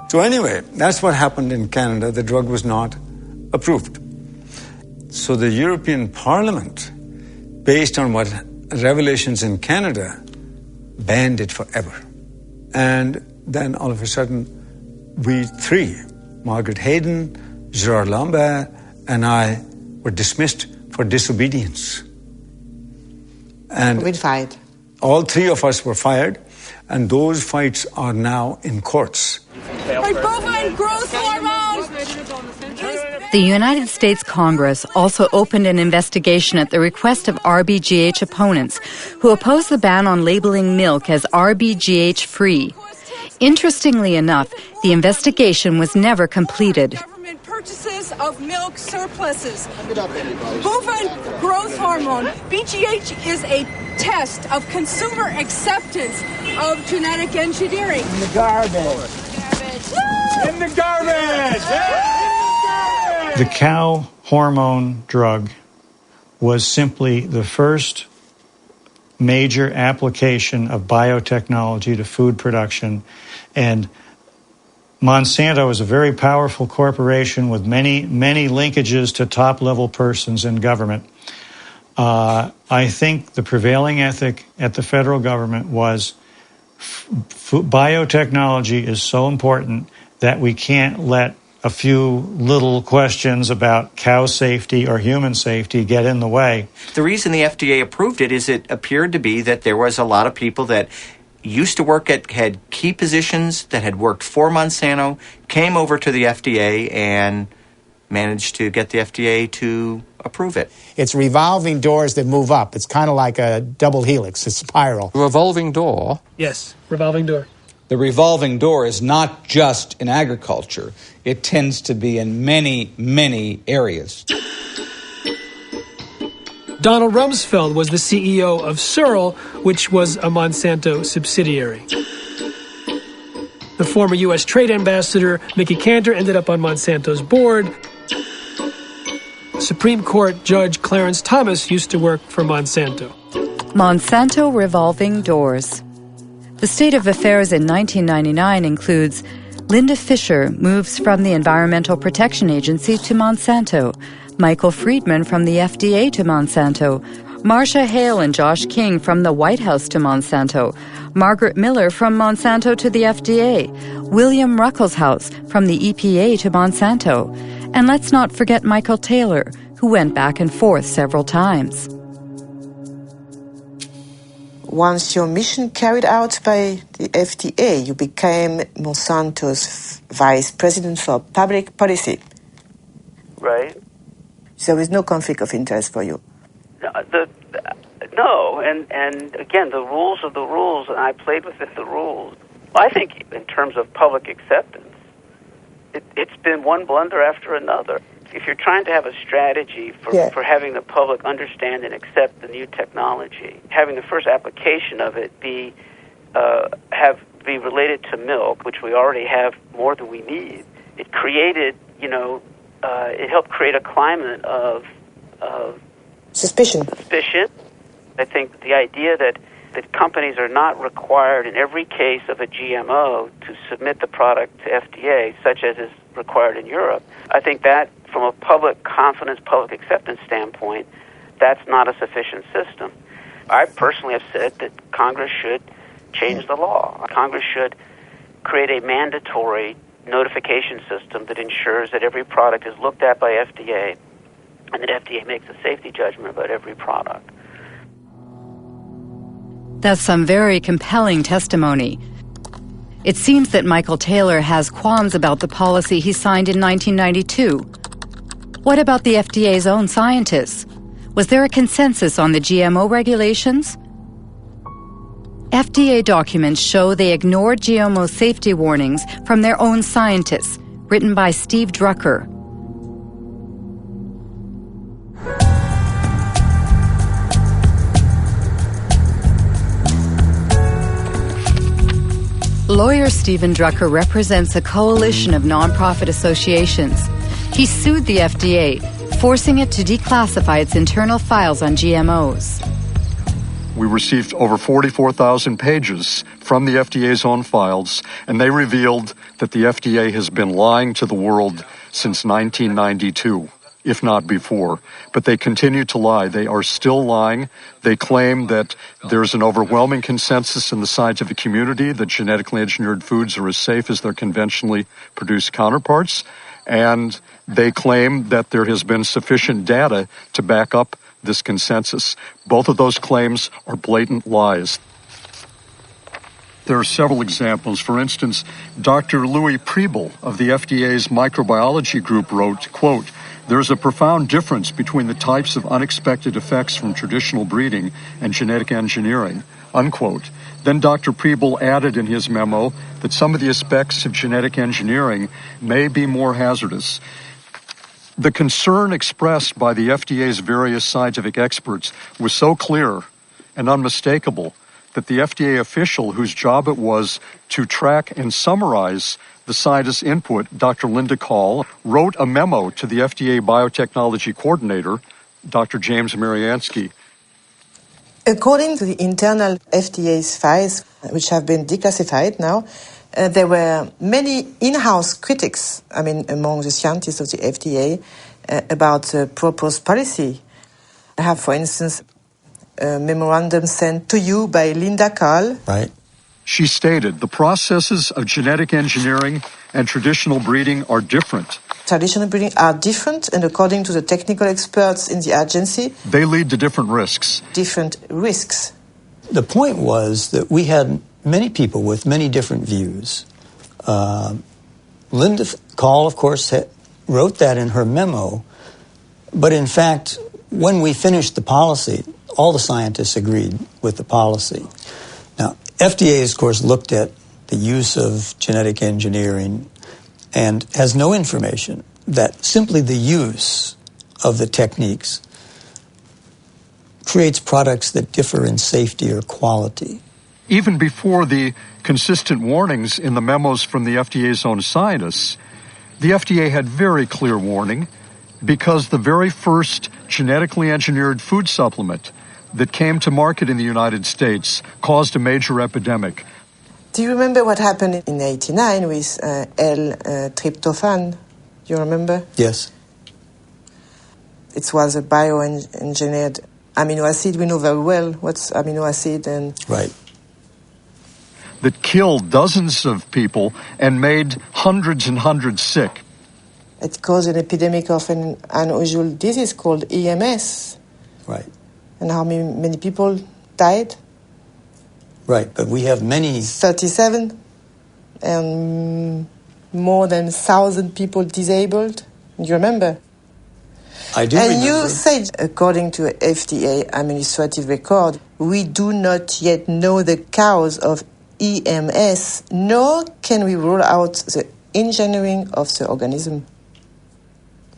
Speaker 14: So anyway, that's what happened in Canada. The drug was not approved. So the European Parliament, based on what revelations in Canada, banned it forever. And then all of a sudden, we 3, Margaret Hayden, Gerard Lambert, and I, were dismissed for disobedience. And
Speaker 10: we fired.
Speaker 14: All 3 of us were fired, and those fights are now in courts.
Speaker 15: Bovine growth hormone!
Speaker 4: The United States Congress also opened an investigation at the request of RBGH opponents who opposed the ban on labeling milk as RBGH-free. Interestingly enough, the investigation was never completed.
Speaker 15: Government purchases of milk surpluses. Bovine growth hormone, BGH, is a test of consumer acceptance of genetic engineering.
Speaker 22: In the garbage. In the garbage!
Speaker 23: The cow hormone drug was simply the first major application of biotechnology to food production, and Monsanto is a very powerful corporation with many linkages to top-level persons in government. I think the prevailing ethic at the federal government was biotechnology is so important that we can't let a few little questions about cow safety or human safety get in the way.
Speaker 21: The reason the FDA approved it is it appeared to be that there was a lot of people that used to work had key positions that had worked for Monsanto, came over to the FDA and managed to get the FDA to approve it.
Speaker 22: It's revolving doors that move up. It's kind of like a double helix, a spiral.
Speaker 6: Revolving door?
Speaker 20: Yes, revolving door.
Speaker 18: The revolving door is not just in agriculture. It tends to be in many, many areas.
Speaker 20: Donald Rumsfeld was the CEO of Searle, which was a Monsanto subsidiary. The former U.S. Trade Ambassador, Mickey Cantor, ended up on Monsanto's board. Supreme Court Judge Clarence Thomas used to work for Monsanto.
Speaker 4: Monsanto revolving doors. The state of affairs in 1999 includes Linda Fisher moves from the Environmental Protection Agency to Monsanto, Michael Friedman from the FDA to Monsanto, Marcia Hale and Josh King from the White House to Monsanto, Margaret Miller from Monsanto to the FDA, William Ruckelshaus from the EPA to Monsanto, and let's not forget Michael Taylor, who went back and forth several times.
Speaker 10: Once your mission carried out by the FDA, you became Monsanto's vice president for public policy.
Speaker 1: Right.
Speaker 10: So there is no conflict of interest for you.
Speaker 1: No, and again, the rules are the rules, and I played within the rules. I think in terms of public acceptance, it's been one blunder after another. If you're trying to have a strategy for having the public understand and accept the new technology, having the first application of it be related to milk, which we already have more than we need, it created, it helped create a climate of
Speaker 10: suspicion.
Speaker 1: I think the idea that companies are not required in every case of a GMO to submit the product to FDA, such as is required in Europe, I think that from a public confidence, public acceptance standpoint, that's not a sufficient system. I personally have said that Congress should change the law. Congress should create a mandatory notification system that ensures that every product is looked at by FDA and that FDA makes a safety judgment about every product.
Speaker 4: That's some very compelling testimony. It seems that Michael Taylor has qualms about the policy he signed in 1992. What about the FDA's own scientists? Was there a consensus on the GMO regulations? FDA documents show they ignored GMO safety warnings from their own scientists, written by Steve Drucker. Lawyer Stephen Drucker represents a coalition of nonprofit associations. He sued the FDA, forcing it to declassify its internal files on GMOs.
Speaker 3: We received over 44,000 pages from the FDA's own files, and they revealed that the FDA has been lying to the world since 1992, if not before. But they continue to lie. They are still lying. They claim that there's an overwhelming consensus in the scientific community that genetically engineered foods are as safe as their conventionally produced counterparts, and they claim that there has been sufficient data to back up this consensus. Both of those claims are blatant lies. There are several examples. For instance, Dr. Louis Priebel of the FDA's microbiology group wrote, quote, "There is a profound difference between the types of unexpected effects from traditional breeding and genetic engineering," unquote. Then Dr. Priebel added in his memo that some of the aspects of genetic engineering may be more hazardous. The concern expressed by the FDA's various scientific experts was so clear and unmistakable that the FDA official whose job it was to track and summarize the scientists' input, Dr. Linda Call, wrote a memo to the FDA biotechnology coordinator, Dr. James Mariansky.
Speaker 10: According to the internal FDA's files, which have been declassified now, there were many in-house critics, among the scientists of the FDA, about the proposed policy. I have, for instance, a memorandum sent to you by Linda Call.
Speaker 3: Right. She stated, "The processes of genetic engineering and traditional breeding are different.
Speaker 10: Traditional breeding are different, and according to the technical experts in the agency,
Speaker 3: they lead to different risks."
Speaker 10: Different risks.
Speaker 19: The point was that we had many people with many different views. Linda Call, of course, wrote that in her memo, but in fact, when we finished the policy, all the scientists agreed with the policy. Now, FDA, of course, looked at the use of genetic engineering and has no information that simply the use of the techniques creates products that differ in safety or quality.
Speaker 3: Even before the consistent warnings in the memos from the FDA's own scientists, the FDA had very clear warning because the very first genetically engineered food supplement that came to market in the United States caused a major epidemic.
Speaker 10: Do you remember what happened in 1989 with L-tryptophan? Do you remember?
Speaker 19: Yes.
Speaker 10: It was a bioengineered amino acid. We know very well what's amino acid and...
Speaker 19: Right.
Speaker 3: That killed dozens of people and made hundreds and hundreds sick.
Speaker 10: It caused an epidemic of an unusual disease called EMS.
Speaker 19: Right.
Speaker 10: And how many people died?
Speaker 19: Right, but we have many...
Speaker 10: 37, and more than 1,000 people disabled. You remember?
Speaker 19: I do
Speaker 10: and
Speaker 19: remember.
Speaker 10: You said, according to FDA administrative record, we do not yet know the cause of EMS, nor can we rule out the engineering of the organism.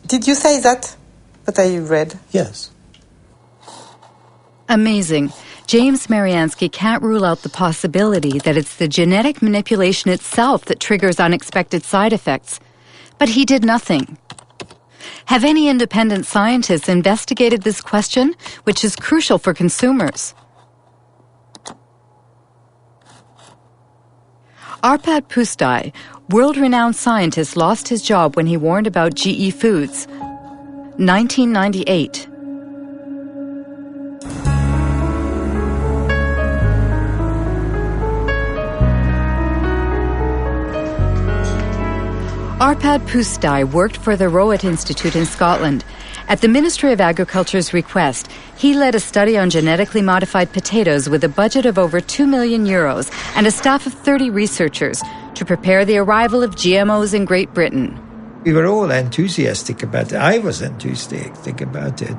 Speaker 10: Did you say that I read?
Speaker 19: Yes.
Speaker 4: Amazing. James Mariansky can't rule out the possibility that it's the genetic manipulation itself that triggers unexpected side effects. But he did nothing. Have any independent scientists investigated this question, which is crucial for consumers? Arpad Pusztai, world-renowned scientist, lost his job when he warned about GE Foods. 1998. Arpad Pusztai worked for the Rowett Institute in Scotland. At the Ministry of Agriculture's request, he led a study on genetically modified potatoes with a budget of over €2 million and a staff of 30 researchers to prepare the arrival of GMOs in Great Britain.
Speaker 8: We were all enthusiastic about it. I was enthusiastic about it.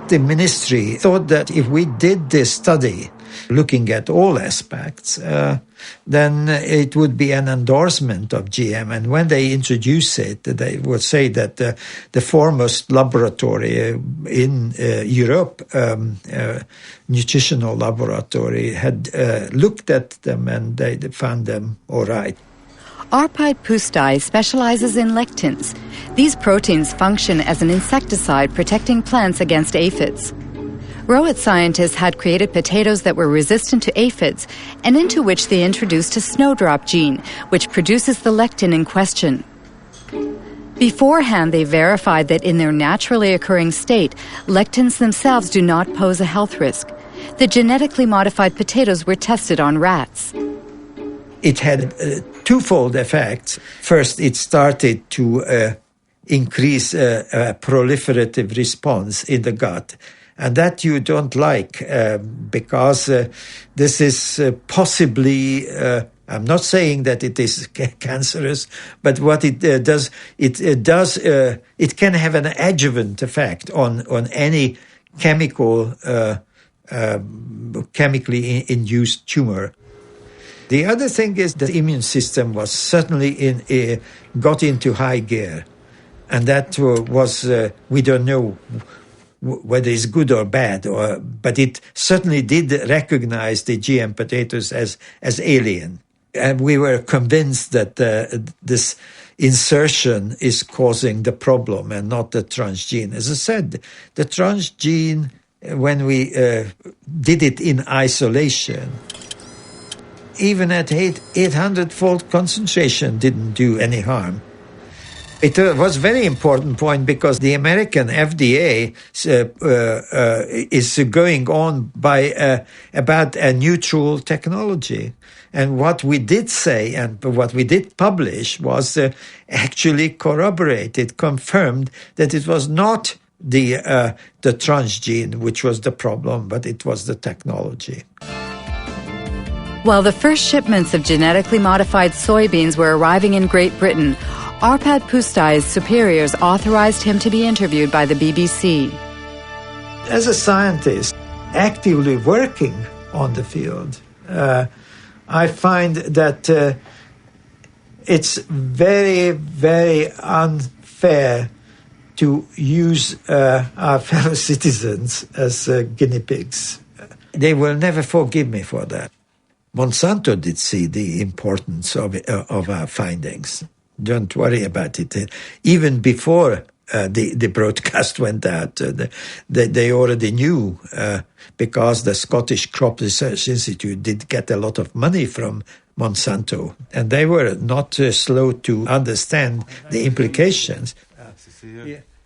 Speaker 8: The ministry thought that if we did this study, looking at all aspects, then it would be an endorsement of GM. And when they introduce it, they would say that the foremost laboratory in Europe, nutritional laboratory, had looked at them and they found them all right.
Speaker 4: Arpad Pusztai specializes in lectins. These proteins function as an insecticide protecting plants against aphids. Rowett scientists had created potatoes that were resistant to aphids and into which they introduced a snowdrop gene, which produces the lectin in question. Beforehand, they verified that in their naturally occurring state, lectins themselves do not pose a health risk. The genetically modified potatoes were tested on rats.
Speaker 8: It had twofold effects. First, it started to increase a proliferative response in the gut. And that you don't like because this is possibly, I'm not saying that it is cancerous, but what it does, it can have an adjuvant effect on any chemically induced tumor. The other thing is the immune system was certainly got into high gear. And that was, we don't know whether it's good or bad, but it certainly did recognize the GM potatoes as alien. And we were convinced that this insertion is causing the problem and not the transgene. As I said, the transgene, when we did it in isolation, even at 800-fold concentration didn't do any harm. It was a very important point because the American FDA is going on by about a neutral technology. And what we did say and what we did publish was actually corroborated, confirmed that it was not the transgene which was the problem, but it was the technology.
Speaker 4: While the first shipments of genetically modified soybeans were arriving in Great Britain, Arpad Pusztai's superiors authorized him to be interviewed by the BBC.
Speaker 8: As a scientist actively working on the field, I find that it's very, very unfair to use our fellow citizens as guinea pigs. They will never forgive me for that. Monsanto did see the importance of our findings. Don't worry about it. Even before the broadcast went out, they already knew because the Scottish Crop Research Institute did get a lot of money from Monsanto, and they were not slow to understand the implications.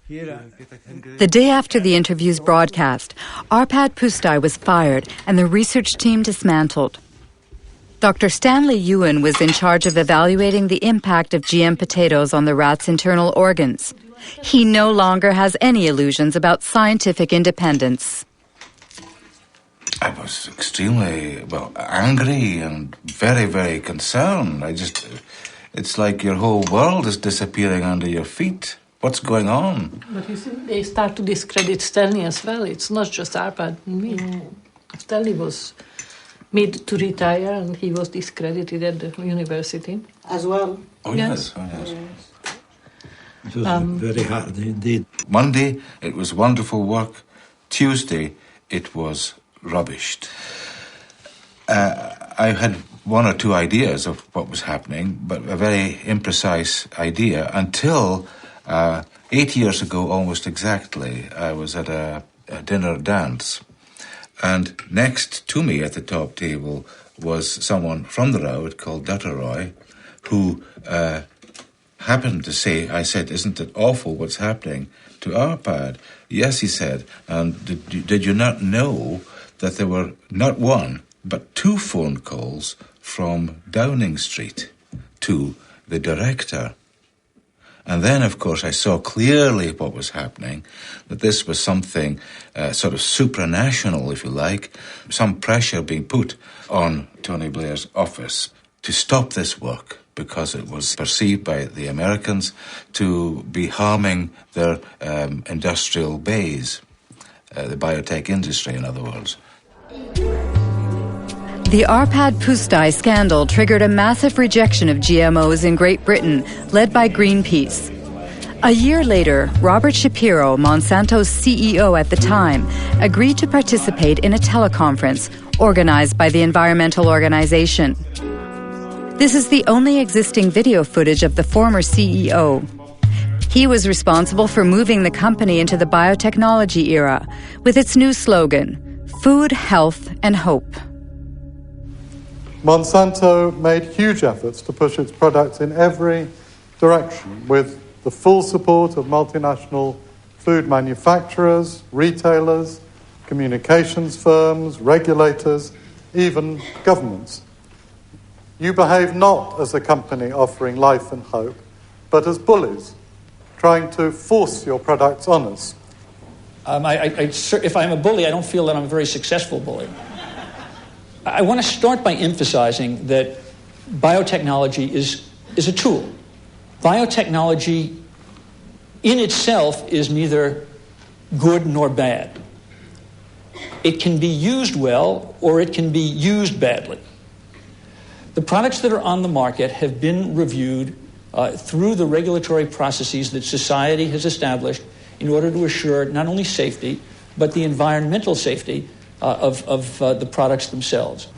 Speaker 4: The day after the interview's broadcast, Arpad Pusztai was fired and the research team dismantled. Dr. Stanley Ewan was in charge of evaluating the impact of GM potatoes on the rat's internal organs. He no longer has any illusions about scientific independence.
Speaker 2: I was extremely, angry and very, very concerned. It's like your whole world is disappearing under your feet. What's going on?
Speaker 16: But you see, they start to discredit Stanley as well. It's not just Arpad and me. Stanley was made to retire and he was discredited at the university.
Speaker 10: As well?
Speaker 2: Oh, yes. Oh, yes.
Speaker 8: It was very hard indeed.
Speaker 2: Monday, it was wonderful work. Tuesday, it was rubbished. I had one or two ideas of what was happening, but a very imprecise idea until 8 years ago, almost exactly, I was at a dinner dance. And next to me at the top table was someone from the road called Dutteroy, who happened to say, I said, isn't it awful what's happening to Arpad? Yes, he said, and did you not know that there were not one, but 2 phone calls from Downing Street to the director? And then, of course, I saw clearly what was happening, that this was something sort of supranational, if you like, some pressure being put on Tony Blair's office to stop this work because it was perceived by the Americans to be harming their industrial base, the biotech industry, in other words.
Speaker 4: The Arpad Pusztai scandal triggered a massive rejection of GMOs in Great Britain, led by Greenpeace. A year later, Robert Shapiro, Monsanto's CEO at the time, agreed to participate in a teleconference organized by the environmental organization. This is the only existing video footage of the former CEO. He was responsible for moving the company into the biotechnology era with its new slogan, Food, Health, and Hope.
Speaker 17: Monsanto made huge efforts to push its products in every direction with the full support of multinational food manufacturers, retailers, communications firms, regulators, even governments. You behave not as a company offering life and hope, but as bullies, trying to force your products on us.
Speaker 24: If I'm a bully, I don't feel that I'm a very successful bully. I want to start by emphasizing that biotechnology is a tool. Biotechnology in itself is neither good nor bad. It can be used well or it can be used badly. The products that are on the market have been reviewed through the regulatory processes that society has established in order to assure not only safety, but the environmental safety of the products themselves.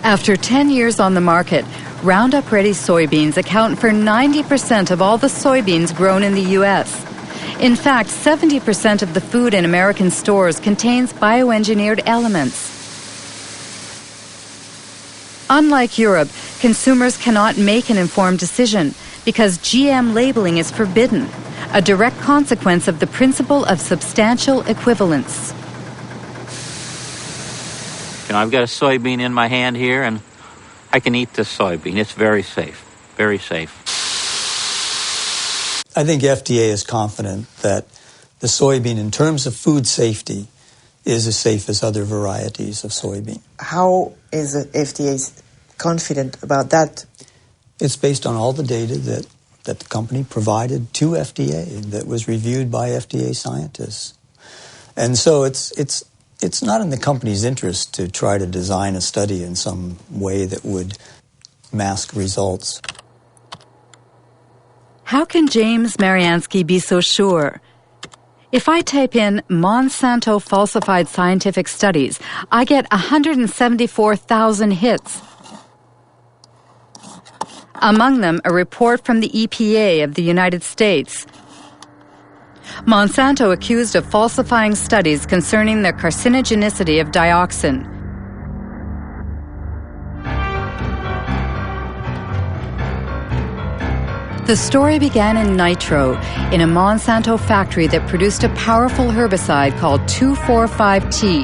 Speaker 4: After 10 years on the market, Roundup Ready soybeans account for 90% of all the soybeans grown in the U.S. In fact, 70% of the food in American stores contains bioengineered elements. Unlike Europe, consumers cannot make an informed decision because GM labeling is forbidden, a direct consequence of the principle of substantial equivalence.
Speaker 25: I've got a soybean in my hand here, and I can eat this soybean. It's very safe, very safe.
Speaker 19: I think FDA is confident that the soybean, in terms of food safety, is as safe as other varieties of soybean.
Speaker 10: How is the FDA confident about that?
Speaker 19: It's based on all the data that the company provided to FDA that was reviewed by FDA scientists. And so it's not in the company's interest to try to design a study in some way that would mask results.
Speaker 4: How can James Mariansky be so sure? If I type in Monsanto falsified scientific studies, I get 174,000 hits. Among them, a report from the EPA of the United States. Monsanto accused of falsifying studies concerning the carcinogenicity of dioxin. The story began in Nitro, in a Monsanto factory that produced a powerful herbicide called 2,4,5-T.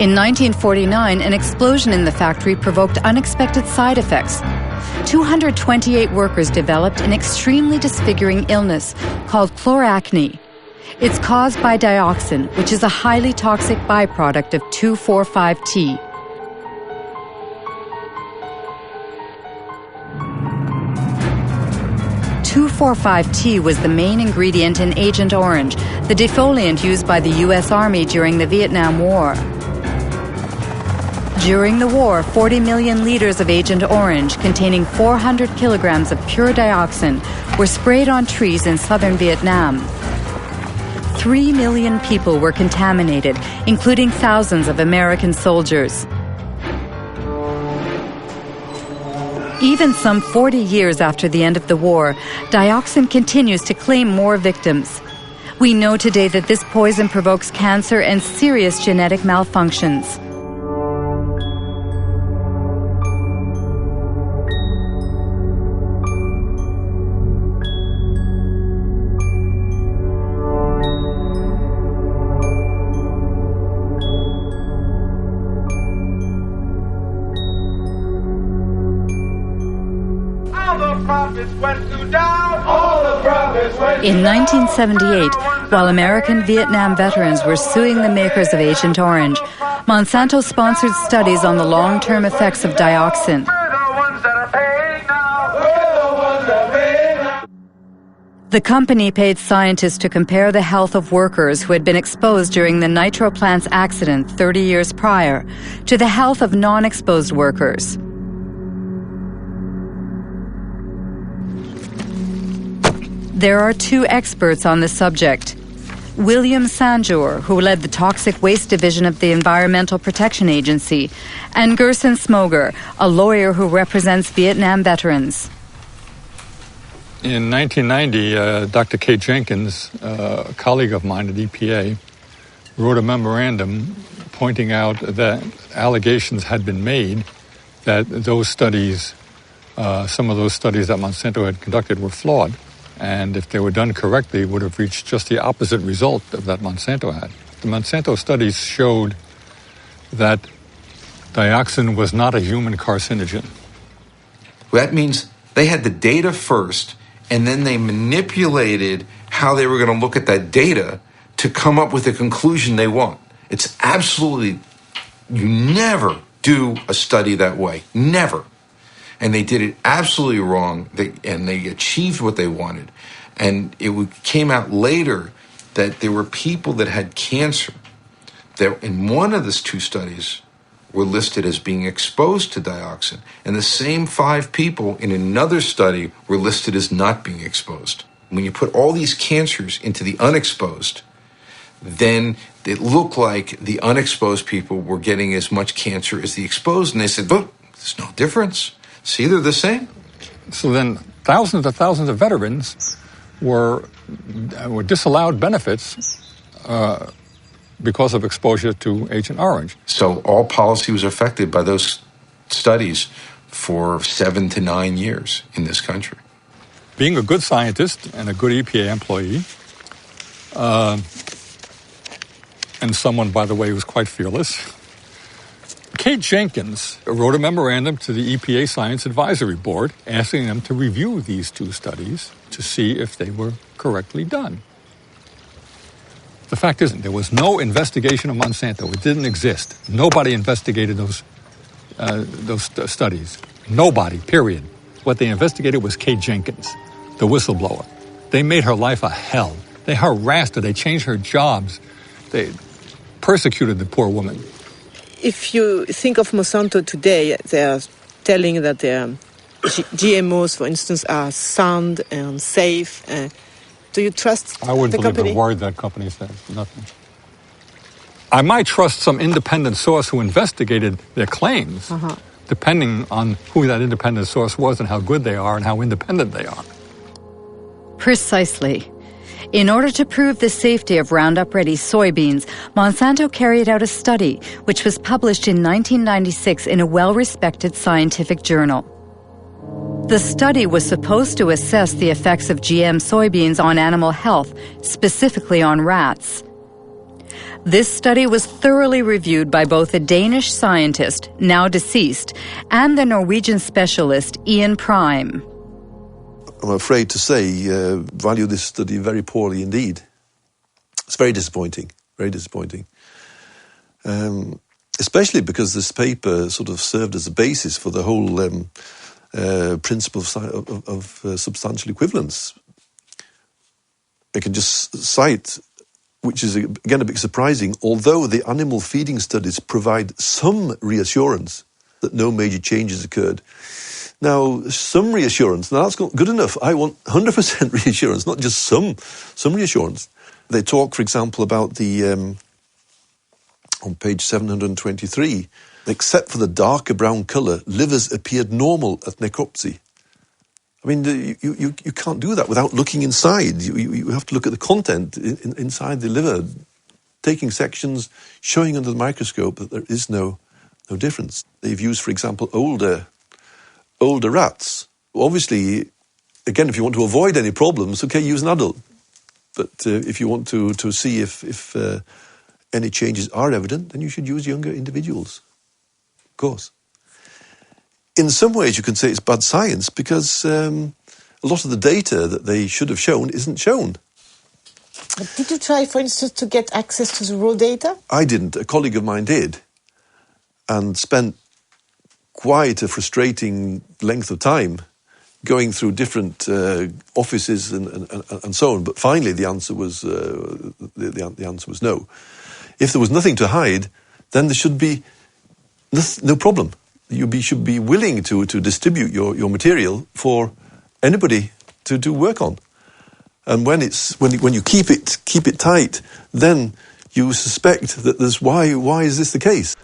Speaker 4: In 1949, an explosion in the factory provoked unexpected side effects. 228 workers developed an extremely disfiguring illness called chloracne. It's caused by dioxin, which is a highly toxic byproduct of 2,4,5-T. T was the main ingredient in Agent Orange, the defoliant used by the U.S. Army during the Vietnam War. During the war, 40 million liters of Agent Orange, containing 400 kilograms of pure dioxin, were sprayed on trees in southern Vietnam. 3 million people were contaminated, including thousands of American soldiers. Even some 40 years after the end of the war, dioxin continues to claim more victims. We know today that this poison provokes cancer and serious genetic malfunctions. In 1978, while American Vietnam veterans were suing the makers of Agent Orange, Monsanto sponsored studies on the long-term effects of dioxin. The company paid scientists to compare the health of workers who had been exposed during the nitro plant's accident 30 years prior to the health of non-exposed workers. There are two experts on the subject. William Sanjour, who led the Toxic Waste Division of the Environmental Protection Agency, and Gerson Smoger, a lawyer who represents Vietnam veterans.
Speaker 5: In 1990, Dr. Kate Jenkins, a colleague of mine at EPA, wrote a memorandum pointing out that allegations had been made that those studies, some of those studies that Monsanto had conducted were flawed. And if they were done correctly, would have reached just the opposite result of that Monsanto had. The Monsanto studies showed that dioxin was not a human carcinogen.
Speaker 7: That means they had the data first, and then they manipulated how they were going to look at that data to come up with the conclusion they want. It's absolutely, you never do a study that way. Never. And they did it absolutely wrong, and they achieved what they wanted. And it came out later that there were people that had cancer that in one of these two studies were listed as being exposed to dioxin. And the same 5 people in another study were listed as not being exposed. When you put all these cancers into the unexposed, then it looked like the unexposed people were getting as much cancer as the exposed. And they said, "But there's no difference. See, they're the same."
Speaker 5: So then thousands of veterans were disallowed benefits because of exposure to Agent Orange.
Speaker 7: So all policy was affected by those studies for 7 to 9 years in this country.
Speaker 5: Being a good scientist and a good EPA employee, and someone, by the way, who's quite fearless, Kate Jenkins wrote a memorandum to the EPA Science Advisory Board asking them to review these 2 studies to see if they were correctly done. The fact is, there was no investigation of Monsanto. It didn't exist. Nobody investigated those studies. Nobody, period. What they investigated was Kate Jenkins, the whistleblower. They made her life a hell. They harassed her. They changed her jobs. They persecuted the poor woman.
Speaker 10: If you think of Monsanto today, they are telling that their GMOs, for instance, are sound and safe. Do you trust
Speaker 5: I wouldn't
Speaker 10: the
Speaker 5: believe
Speaker 10: company?
Speaker 5: a word that company says. Nothing. I might trust some independent source who investigated their claims, depending on who that independent source was and how good they are and how independent they are.
Speaker 4: Precisely. In order to prove the safety of Roundup Ready soybeans, Monsanto carried out a study which was published in 1996 in a well-respected scientific journal. The study was supposed to assess the effects of GM soybeans on animal health, specifically on rats. This study was thoroughly reviewed by both a Danish scientist, now deceased, and the Norwegian specialist Ian Prime.
Speaker 9: I'm afraid to say, value this study very poorly indeed. It's very disappointing, very disappointing. Especially because this paper sort of served as a basis for the whole principle of substantial equivalence. I can just cite, which is again a bit surprising, although the animal feeding studies provide some reassurance that no major changes occurred. Now, some reassurance, now that's not good enough. I want 100% reassurance, not just some reassurance. They talk, for example, about the, on page 723, except for the darker brown colour, livers appeared normal at necropsy. I mean, you can't do that without looking inside. You have to look at the content inside the liver, taking sections, showing under the microscope that there is no difference. They've used, for example, older rats. Obviously, again, if you want to avoid any problems, okay, use an adult. But if you want to see if any changes are evident, then you should use younger individuals. Of course. In some ways, you can say it's bad science because a lot of the data that they should have shown isn't shown.
Speaker 10: But did you try, for instance, to get access to the raw data?
Speaker 9: I didn't. A colleague of mine did, and spent quite a frustrating length of time going through different offices and so on. But finally, the answer was the answer was no. If there was nothing to hide, then there should be no problem. You should be willing to distribute your material for anybody to work on. And when you keep it tight, then you suspect that there's why is this the case?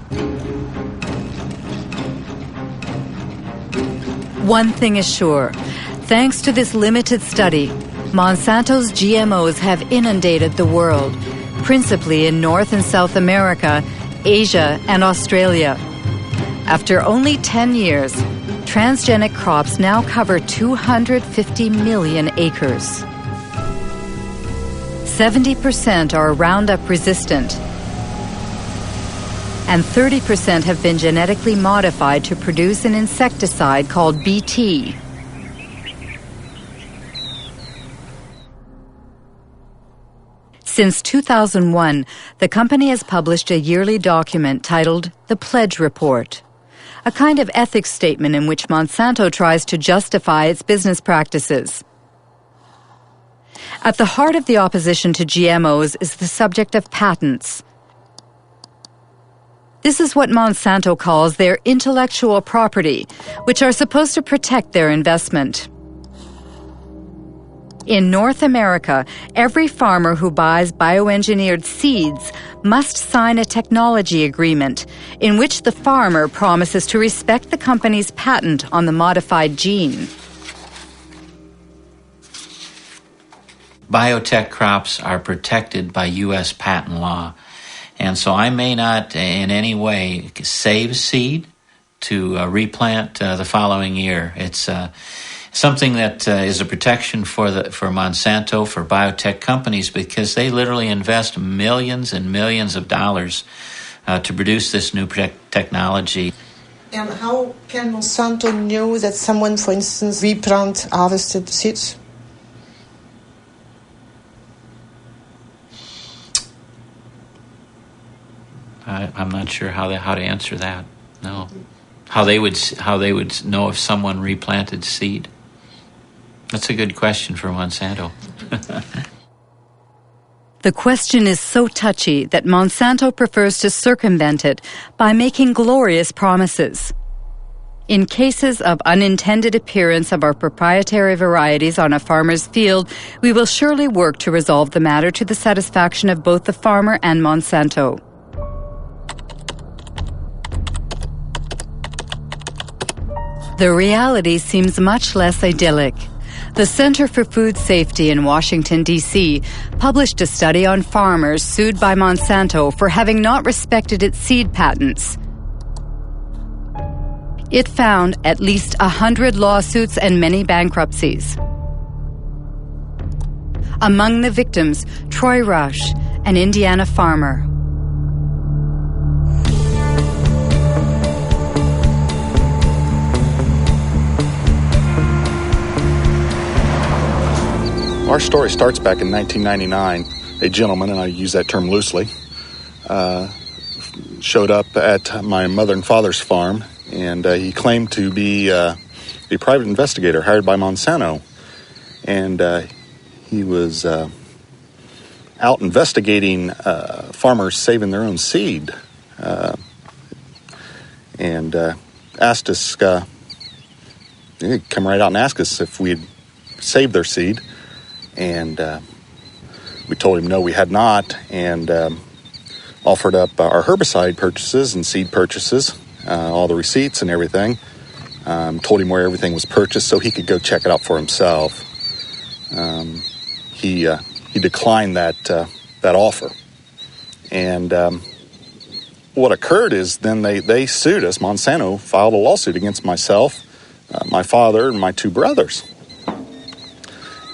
Speaker 4: One thing is sure. Thanks to this limited study, Monsanto's GMOs have inundated the world, principally in North and South America, Asia, and Australia. After only 10 years, transgenic crops now cover 250 million acres. 70% are Roundup resistant, and 30% have been genetically modified to produce an insecticide called Bt. Since 2001, the company has published a yearly document titled The Pledge Report, a kind of ethics statement in which Monsanto tries to justify its business practices. At the heart of the opposition to GMOs is the subject of patents. This is what Monsanto calls their intellectual property, which are supposed to protect their investment. In North America, every farmer who buys bioengineered seeds must sign a technology agreement in which the farmer promises to respect the company's patent on the modified gene.
Speaker 25: Biotech crops are protected by U.S. patent law. And so I may not in any way save seed to replant the following year. It's something that is a protection for Monsanto, for biotech companies, because they literally invest millions and millions of dollars to produce this new technology.
Speaker 10: And how can Monsanto know that someone, for instance, replant harvested seeds?
Speaker 25: I'm not sure how to answer that. No, how they would know if someone replanted seed. That's a good question for Monsanto.
Speaker 4: The question is so touchy that Monsanto prefers to circumvent it by making glorious promises. In cases of unintended appearance of our proprietary varieties on a farmer's field, we will surely work to resolve the matter to the satisfaction of both the farmer and Monsanto. The reality seems much less idyllic. The Center for Food Safety in Washington, D.C., published a study on farmers sued by Monsanto for having not respected its seed patents. It found at least 100 lawsuits and many bankruptcies. Among the victims, Troy Rush, an Indiana farmer.
Speaker 11: Our story starts back in 1999. A gentleman, and I use that term loosely, showed up at my mother and father's farm, and he claimed to be a private investigator hired by Monsanto. And he was out investigating farmers saving their own seed, and asked us, he'd come right out and ask us if we'd saved their seed. And we told him no, we had not, and offered up our herbicide purchases and seed purchases, all the receipts and everything. Told him where everything was purchased so he could go check it out for himself. He declined that offer. And what occurred is then they sued us. Monsanto filed a lawsuit against myself, my father, and my two brothers.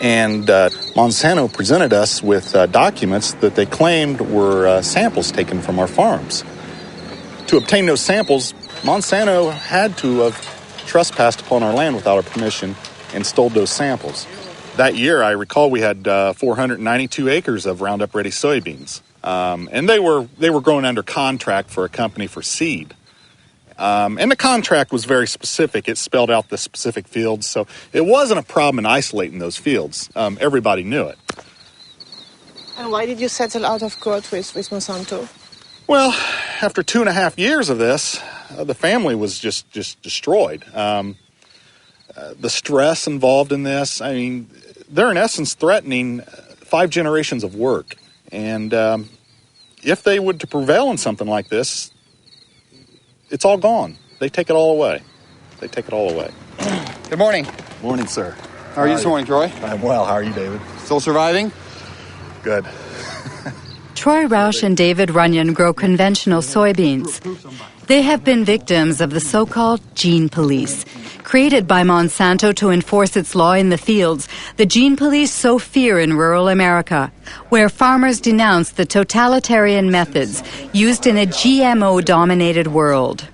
Speaker 11: And Monsanto presented us with documents that they claimed were samples taken from our farms. To obtain those samples, Monsanto had to have trespassed upon our land without our permission and stole those samples. That year, I recall we had 492 acres of Roundup Ready soybeans. And they were grown under contract for a company for seed. And the contract was very specific. It spelled out the specific fields, so it wasn't a problem in isolating those fields. Everybody knew it.
Speaker 10: And why did you settle out of court with Monsanto?
Speaker 11: Well, after 2.5 years of this, the family was just destroyed. The stress involved in this, I mean, they're in essence threatening 5 generations of work. And if they would to prevail in something like this, it's all gone. They take it all away.
Speaker 12: Good morning.
Speaker 11: Morning, sir.
Speaker 12: How are you this morning, Troy?
Speaker 11: I'm well. How are you, David?
Speaker 12: Still surviving?
Speaker 11: Good.
Speaker 4: Troy Roush and David Runyon grow conventional soybeans. They have been victims of the so-called gene police. Created by Monsanto to enforce its law in the fields, the gene police sow fear in rural America, where farmers denounce the totalitarian methods used in a GMO-dominated world.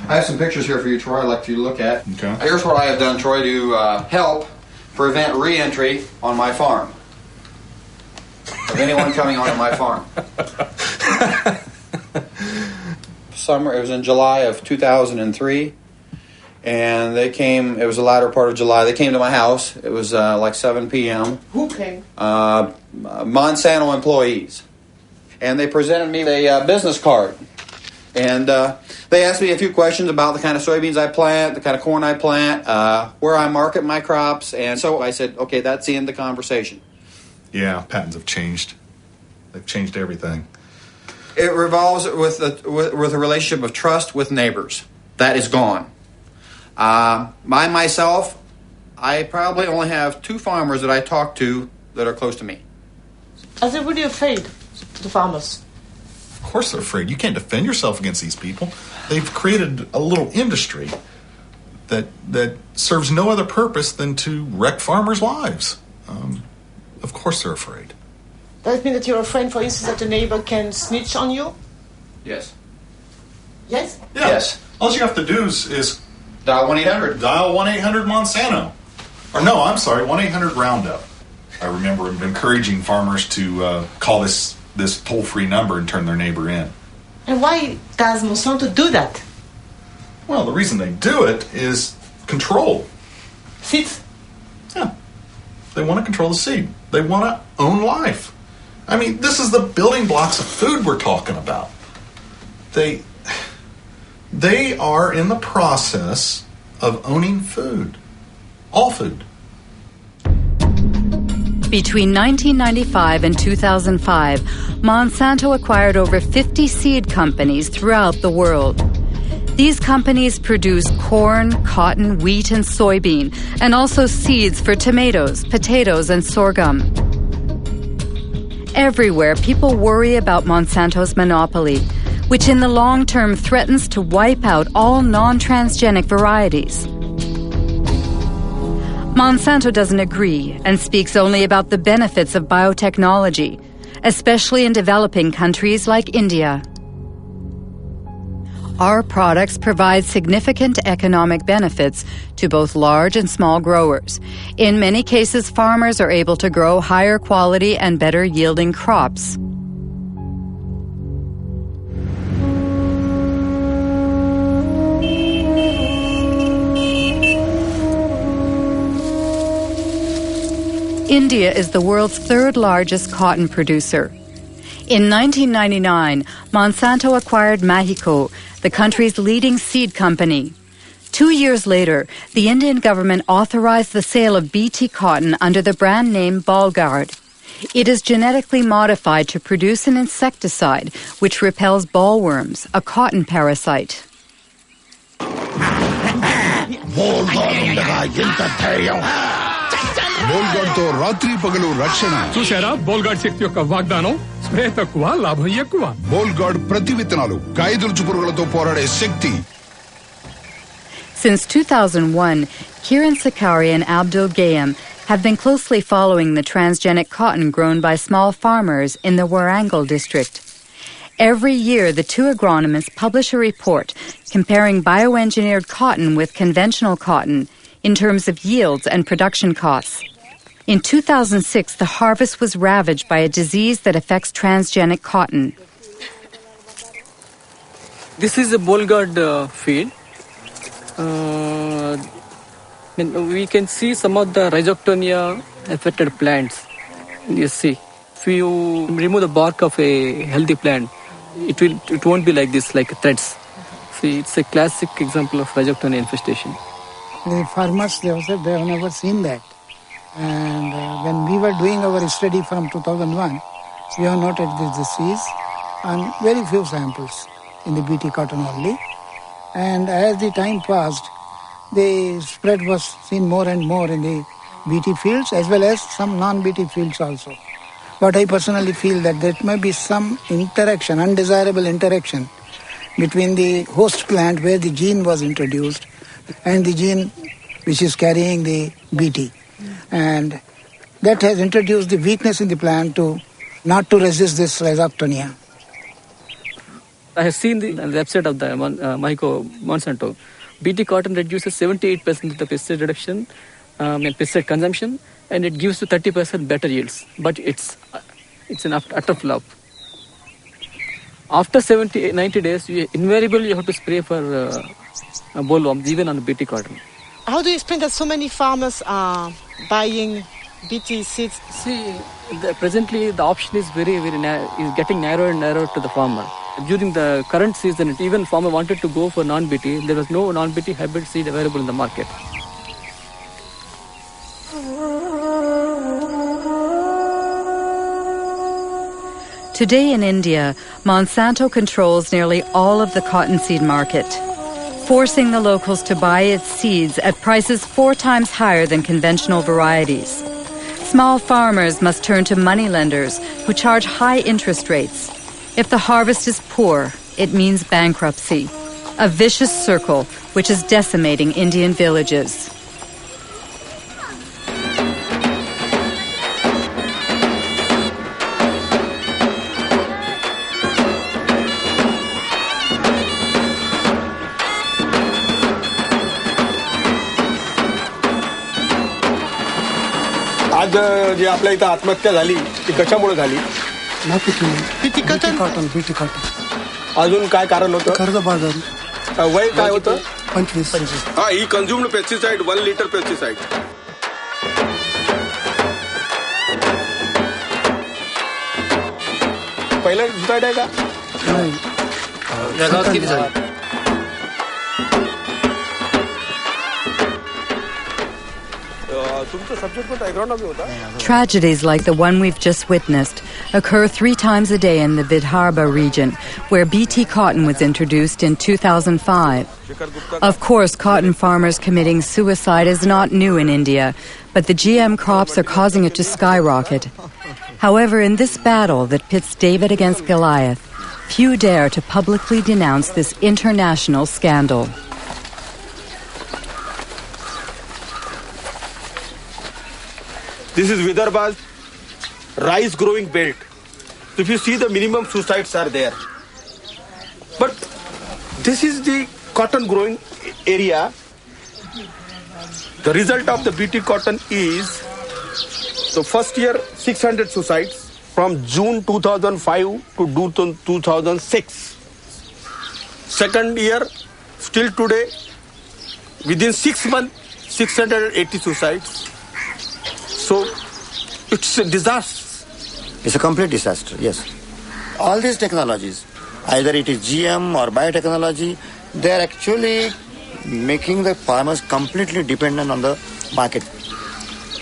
Speaker 12: I have some pictures here for you, Troy, I'd like you to look at.
Speaker 11: Okay.
Speaker 12: Here's what I have done, Troy, to help prevent re-entry on my farm of anyone coming onto my farm. It was in July of 2003. And they came, it was the latter part of July, they came to my house. It was like 7 p.m.
Speaker 10: Who came?
Speaker 12: Monsanto employees. And they presented me a business card. And they asked me a few questions about the kind of soybeans I plant, the kind of corn I plant, where I market my crops. And so I said, okay, that's the end of the conversation.
Speaker 11: Yeah, patents have changed. They've changed everything.
Speaker 12: It revolves with a relationship of trust with neighbors. That is gone. Myself, I probably only have 2 farmers that I talk to that are close to me.
Speaker 10: Are they really afraid, the farmers?
Speaker 11: Of course they're afraid. You can't defend yourself against these people. They've created a little industry that serves no other purpose than to wreck farmers' lives. Of course they're afraid.
Speaker 10: Does it mean that you're afraid, for instance, that the neighbor can snitch on you?
Speaker 12: Yes.
Speaker 10: Yes?
Speaker 11: Yeah.
Speaker 12: Yes.
Speaker 11: All you have to do is
Speaker 12: dial 1-800.
Speaker 11: Dial 1-800 Monsanto. Or no, I'm sorry, 1-800 Roundup. I remember encouraging farmers to call this toll-free number and turn their neighbor in.
Speaker 10: And why does Monsanto do that?
Speaker 11: Well, the reason they do it is control.
Speaker 10: Seeds?
Speaker 11: Yeah. They want to control the seed. They want to own life. I mean, this is the building blocks of food we're talking about. They are in the process of owning food. All food.
Speaker 4: Between 1995 and 2005, Monsanto acquired over 50 seed companies throughout the world. These companies produce corn, cotton, wheat, and soybean, and also seeds for tomatoes, potatoes, and sorghum. Everywhere, people worry about Monsanto's monopoly, which in the long term threatens to wipe out all non-transgenic varieties. Monsanto doesn't agree and speaks only about the benefits of biotechnology, especially in developing countries like India. Our products provide significant economic benefits to both large and small growers. In many cases, farmers are able to grow higher quality and better yielding crops. India is the world's third largest cotton producer. In 1999, Monsanto acquired Mexico, the country's leading seed company. 2 years later, the Indian government authorized the sale of BT cotton under the brand name Bollgard. It is genetically modified to produce an insecticide which repels bollworms, a cotton parasite.
Speaker 13: బోల్గాడ్తో రాత్రి పగలు రక్షణ చూశారా బోల్గాడ్ శక్తి యొక్క వాగ్దానం spray తక్కువ లాభం ఎక్కువ బోల్గాడ్ ప్రతి విత్తనాలు కాయదులుచు పురుగులతో పోరాడే శక్తి.
Speaker 4: Since 2001, Kiran Sakari and Abdul Gayam have been closely following the transgenic cotton grown by small farmers in the Warangal district. Every year, the two agronomists publish a report comparing bioengineered cotton with conventional cotton in terms of yields and production costs. In 2006, the harvest was ravaged by a disease that affects transgenic cotton.
Speaker 14: This is a Bollgard field. We can see some of the rhizoctonia affected plants. You see, if you remove the bark of a healthy plant, it won't be like this, like threads. See, it's a classic example of rhizoctonia infestation.
Speaker 15: The farmers, they have never seen that. And when we were doing our study from 2001, we have noted this disease on very few samples in the BT cotton only. And as the time passed, the spread was seen more and more in the BT fields as well as some non-BT fields also. But I personally feel that there may be some interaction, undesirable interaction between the host plant where the gene was introduced and the gene which is carrying the BT. And that has introduced the weakness in the plant to not to resist this rhizoctonia.
Speaker 14: I have seen the website of the Monsanto. BT cotton reduces 78% of the pesticide reduction, pesticide consumption, and it gives you 30% better yields. But it's an utter flop. After 90 days, invariably you have to spray for bollworms, even on BT cotton.
Speaker 10: How do you explain that so many farmers are buying BT seeds?
Speaker 14: See, presently the option is is getting narrower and narrower to the farmer. During the current season, even farmer wanted to go for non-BT. There was no non-BT hybrid seed available in the market.
Speaker 4: Today in India, Monsanto controls nearly all of the cottonseed market, forcing the locals to buy its seeds at prices 4 times higher than conventional varieties. Small farmers must turn to moneylenders who charge high interest rates. If the harvest is poor, it means bankruptcy, a vicious circle which is decimating Indian villages.
Speaker 21: आज जी आपल्या इथं आत्महत्या झाली ती कशामुळे झाली?
Speaker 15: BT cotton.
Speaker 21: अजून काय कारण होतं?
Speaker 15: कर्जबाजारी.
Speaker 21: वय काय होतं?
Speaker 15: 25.
Speaker 21: हा, ही कन्झ्युम्ड पेस्टिसाइड 1 लिटर पेस्टिसाइड. पहिला डिसाइड आहे का?
Speaker 15: नाही.
Speaker 21: जगात किती झाली?
Speaker 4: Tragedies like the one we've just witnessed occur 3 times a day in the Vidarbha region, where BT cotton was introduced in 2005. Of course, cotton farmers committing suicide is not new in India, but the GM crops are causing it to skyrocket. However, in this battle that pits David against Goliath, Few dare to publicly denounce this international scandal.
Speaker 21: This is Vidarbha's rice growing belt. If you see, the minimum suicides are there. But this is the cotton growing area. The result of the BT cotton is the first year 600 suicides from June 2005 to June 2006. Second year, still today, within 6 months, 680 suicides. So it's a disaster.
Speaker 6: It's a complete disaster, yes. All these technologies, either it is GM or biotechnology, they are actually making the farmers completely dependent on the market.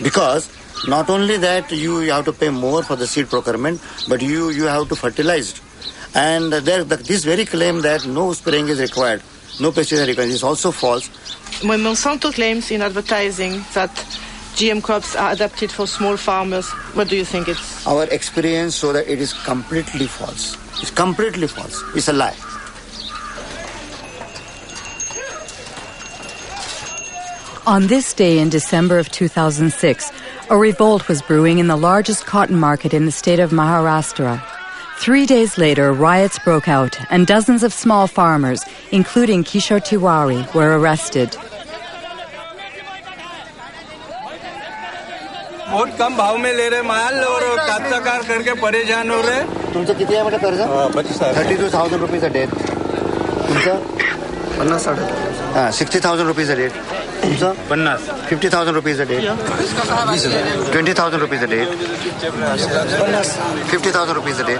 Speaker 6: Because not only that you have to pay more for the seed procurement, but you have to fertilize it. And this very claim that no spraying is required, no pesticide required, is also false.
Speaker 10: When Monsanto claims in advertising that GM crops are adapted for small farmers, what do you think it's?
Speaker 6: Our experience shows that it is completely false. It's completely false. It's a lie.
Speaker 4: On this day in December of 2006, a revolt was brewing in the largest cotton market in the state of Maharashtra. 3 days later, riots broke out and dozens of small farmers, including Kishore Tiwari, were arrested.
Speaker 21: बहुत कम भाव में ले रहे माल और काश्तकार करके परेशान हो रहे.
Speaker 6: तुमचं किती आहे कर्ज? 32,000 rupees a day. तुमचं 60,000 rupees a day. तुमचं 50,000 rupees a day. 20,000 rupees a day. 50,000 rupees a day.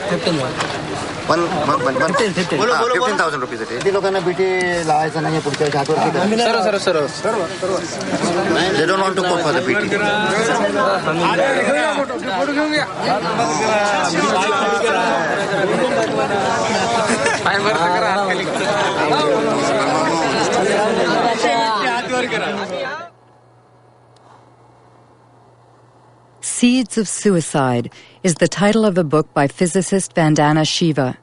Speaker 6: 15,000 rupees a day. किती लोकांना बीटी लावायचं नाही पुढच्या हातवर? सर्व. They don't want to go for the BT.
Speaker 4: Seeds of Suicide is the title of a book by physicist Vandana Shiva.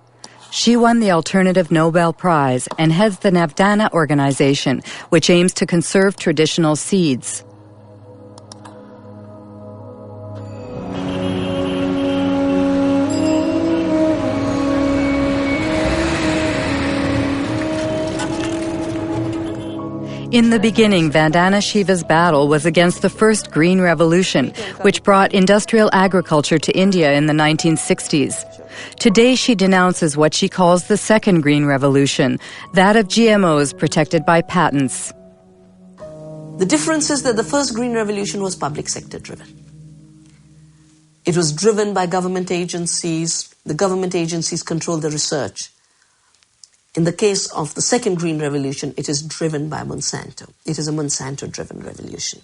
Speaker 4: She won the Alternative Nobel Prize and heads the Navdana organization, which aims to conserve traditional seeds. In the beginning, Vandana Shiva's battle was against the first Green Revolution, which brought industrial agriculture to India in the 1960s. Today, she denounces what she calls the second Green Revolution, that of GMOs protected by patents.
Speaker 18: The difference is that the first Green Revolution was public sector driven. It was driven by government agencies. The government agencies controlled the research. In the case of the second Green Revolution, it is driven by Monsanto. It is a Monsanto-driven revolution.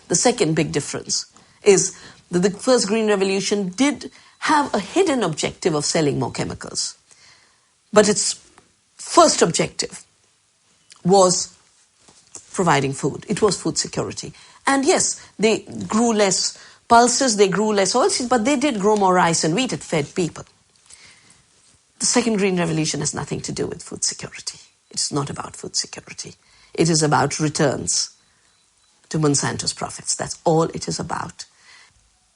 Speaker 18: The second big difference is that the first Green Revolution did have a hidden objective of selling more chemicals. But its first objective was providing food. It was food security. And yes, they grew less pulses, they grew less oilseeds, but they did grow more rice and wheat. It fed people. The second Green Revolution has nothing to do with food security. It's not about food security. It is about returns to Monsanto's profits. That's all it is about.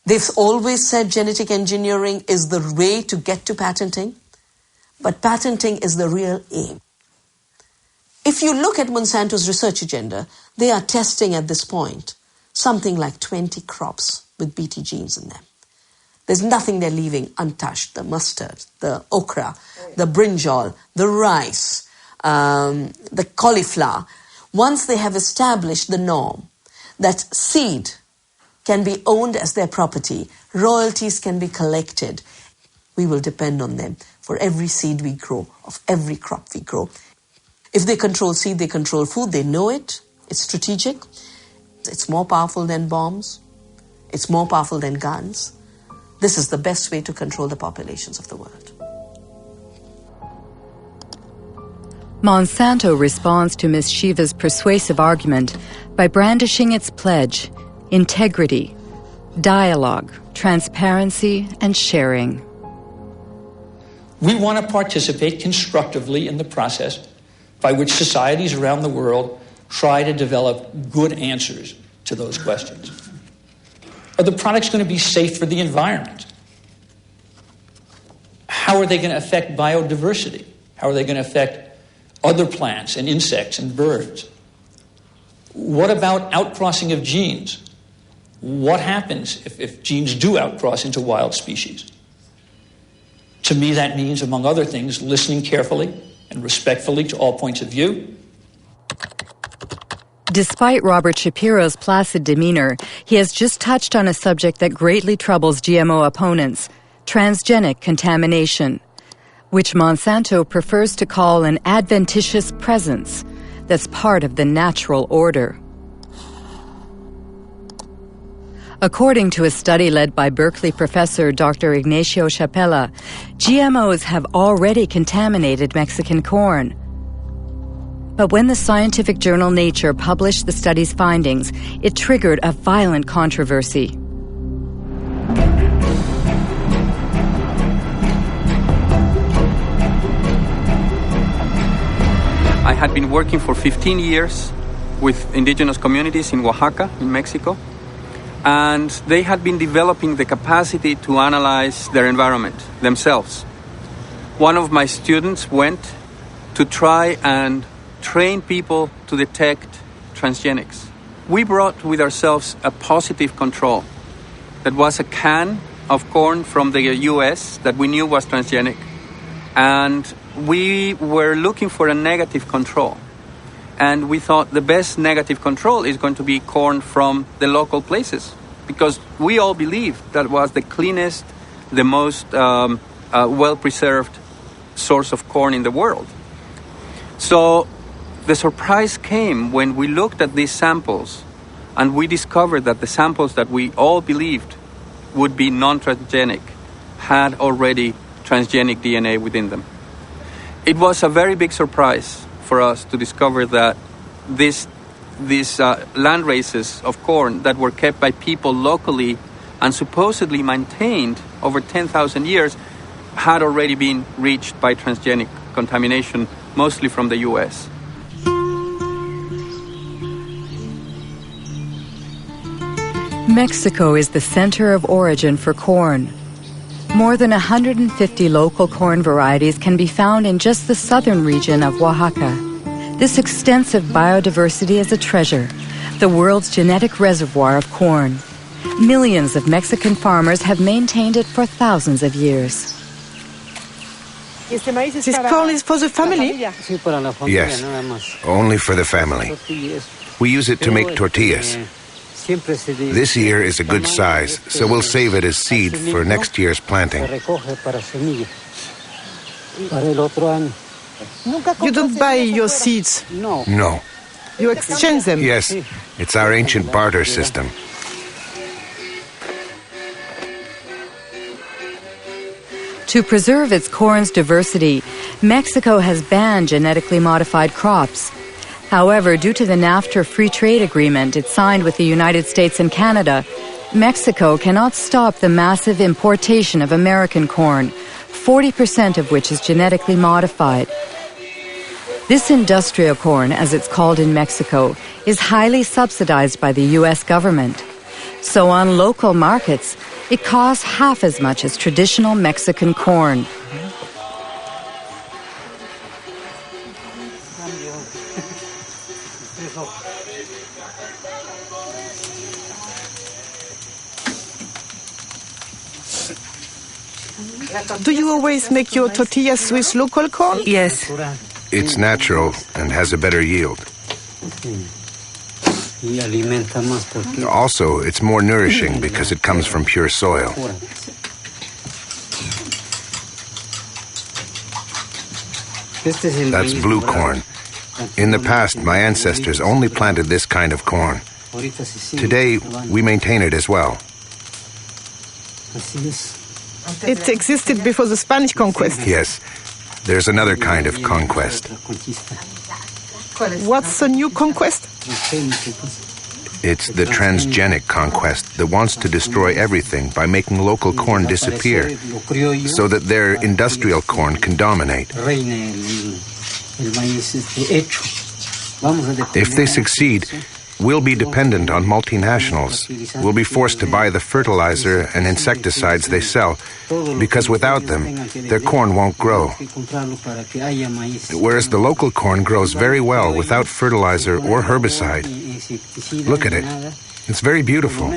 Speaker 18: They've always said genetic engineering is the way to get to patenting, but patenting is the real aim. If you look at Monsanto's research agenda, they are testing at this point something like 20 crops with BT genes in them. There's nothing they're leaving untouched. The mustard, the okra, the brinjal, the rice, the cauliflower. Once they have established the norm that seed can be owned as their property, royalties can be collected, we will depend on them for every seed we grow, of every crop we grow. If they control seed, they control food, they know it, it's strategic, it's more powerful than bombs, it's more powerful than guns. This is the best way to control the populations of the world.
Speaker 4: Monsanto responds to Ms. Shiva's persuasive argument by brandishing its pledge: integrity, dialogue, transparency, and sharing.
Speaker 24: We want to participate constructively in the process by which societies around the world try to develop good answers to those questions. Are the products going to be safe for the environment? How are they going to affect biodiversity? How are they going to affect other plants and insects and birds? What about outcrossing of genes? What happens if genes do outcross into wild species? To me, that means, among other things, listening carefully and respectfully to all points of view.
Speaker 4: Despite Robert Shapiro's placid demeanor, he has just touched on a subject that greatly troubles GMO opponents, transgenic contamination, which Monsanto prefers to call an adventitious presence that's part of the natural order. According to a study led by Berkeley professor Dr. Ignacio Chapela, GMOs have already contaminated Mexican corn. But when the scientific journal Nature published the study's findings, it triggered a violent controversy.
Speaker 1: I had been working for 15 years with indigenous communities in Oaxaca, in Mexico, and they had been developing the capacity to analyze their environment themselves. One of my students went to try and train people to detect transgenics. We brought with ourselves a positive control. That was a can of corn from the US that we knew was transgenic. And we were looking for a negative control. And we thought the best negative control is going to be corn from the local places, because we all believed that was the cleanest, the most well-preserved source of corn in the world. So the surprise came when we looked at these samples and we discovered that the samples that we all believed would be non-transgenic had already transgenic DNA within them. It was a very big surprise for us to discover that these land races of corn that were kept by people locally and supposedly maintained over 10,000 years had already been reached by transgenic contamination, mostly from the US.
Speaker 4: Mexico is the center of origin for corn. More than 150 local corn varieties can be found in just the southern region of Oaxaca. This extensive biodiversity is a treasure, the world's genetic reservoir of corn. Millions of Mexican farmers have maintained it for thousands of years.
Speaker 10: This corn is for the family?
Speaker 3: Yes, only for the family. We use it to make tortillas. This year is a good size, so we'll save it as seed for next year's planting.
Speaker 10: You don't buy your seeds?
Speaker 3: No.
Speaker 10: You exchange them?
Speaker 3: Yes, it's our ancient barter system.
Speaker 4: To preserve its corn's diversity, Mexico has banned genetically modified crops. However, due to the NAFTA free trade agreement it signed with the United States and Canada, Mexico cannot stop the massive importation of American corn, 40% of which is genetically modified. This industrial corn, as it's called in Mexico, is highly subsidized by the U.S. government. So on local markets, it costs half as much as traditional Mexican corn.
Speaker 10: Do you always make your tortillas with local corn?
Speaker 3: Yes. It's natural and has a better yield. Also, it's more nourishing because it comes from pure soil. That's blue corn. In the past, my ancestors only planted this kind of corn. Today, we maintain it as well.
Speaker 10: It existed before the Spanish conquest.
Speaker 3: Yes, there's another kind of conquest.
Speaker 10: What's the new conquest?
Speaker 3: It's the transgenic conquest that wants to destroy everything by making local corn disappear so that their industrial corn can dominate. If they succeed, we'll be dependent on multinationals. We'll be forced to buy the fertilizer and insecticides they sell, because without them, their corn won't grow. Whereas the local corn grows very well without fertilizer or herbicide. Look at it. It's very beautiful.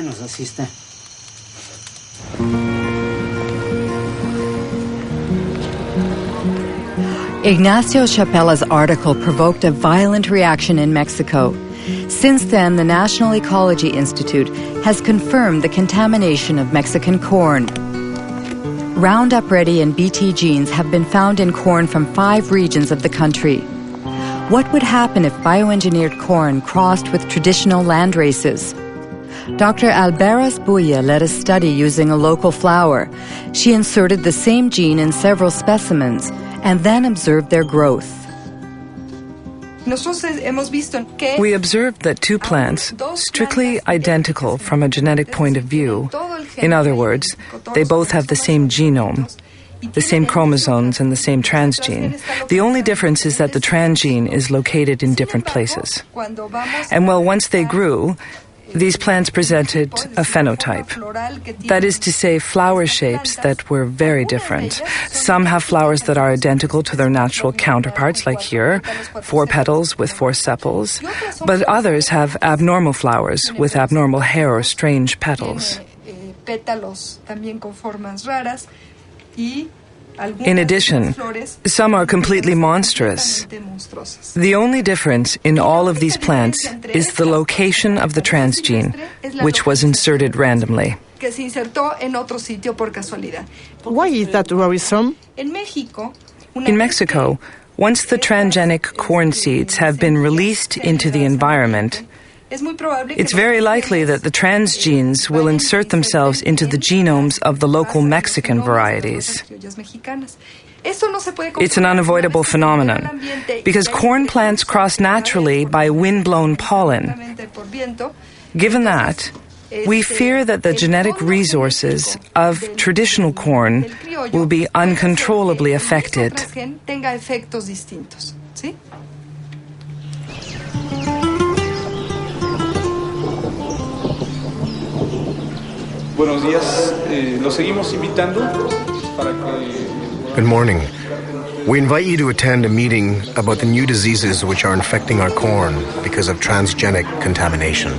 Speaker 4: Ignacio Chapela's article provoked a violent reaction in Mexico. Since then, the National Ecology Institute has confirmed the contamination of Mexican corn. Roundup Ready and Bt genes have been found in corn from 5 regions of the country. What would happen if bioengineered corn crossed with traditional land races? Dr. Alberas Buya led a study using a local flower. She inserted the same gene in several specimens and then observed their growth.
Speaker 8: We observed that 2 plants, strictly identical from a genetic point of view, in other words, they both have the same genome, the same chromosomes and the same transgene. The only difference is that the transgene is located in different places. And once they grew, these plants presented a phenotype. That is to say, flower shapes that were very different. Some have flowers that are identical to their natural counterparts, like here, 4 petals with 4 sepals, but others have abnormal flowers with abnormal hair or strange petals. In addition, some are completely monstrous. The only difference in all of these plants is the location of the transgene, which was inserted randomly.
Speaker 10: Why is that worrisome?
Speaker 8: In Mexico, once the transgenic corn seeds have been released into the environment, it's very likely that the transgenes will insert themselves into the genomes of the local Mexican varieties. It's an unavoidable phenomenon, because corn plants cross naturally by wind-blown pollen. Given that, we fear that the genetic resources of traditional corn will be uncontrollably affected.
Speaker 16: Buenos días, los seguimos invitando para que...
Speaker 3: Good morning. We invite you to attend a meeting about the new diseases which are infecting our corn because of transgenic contamination.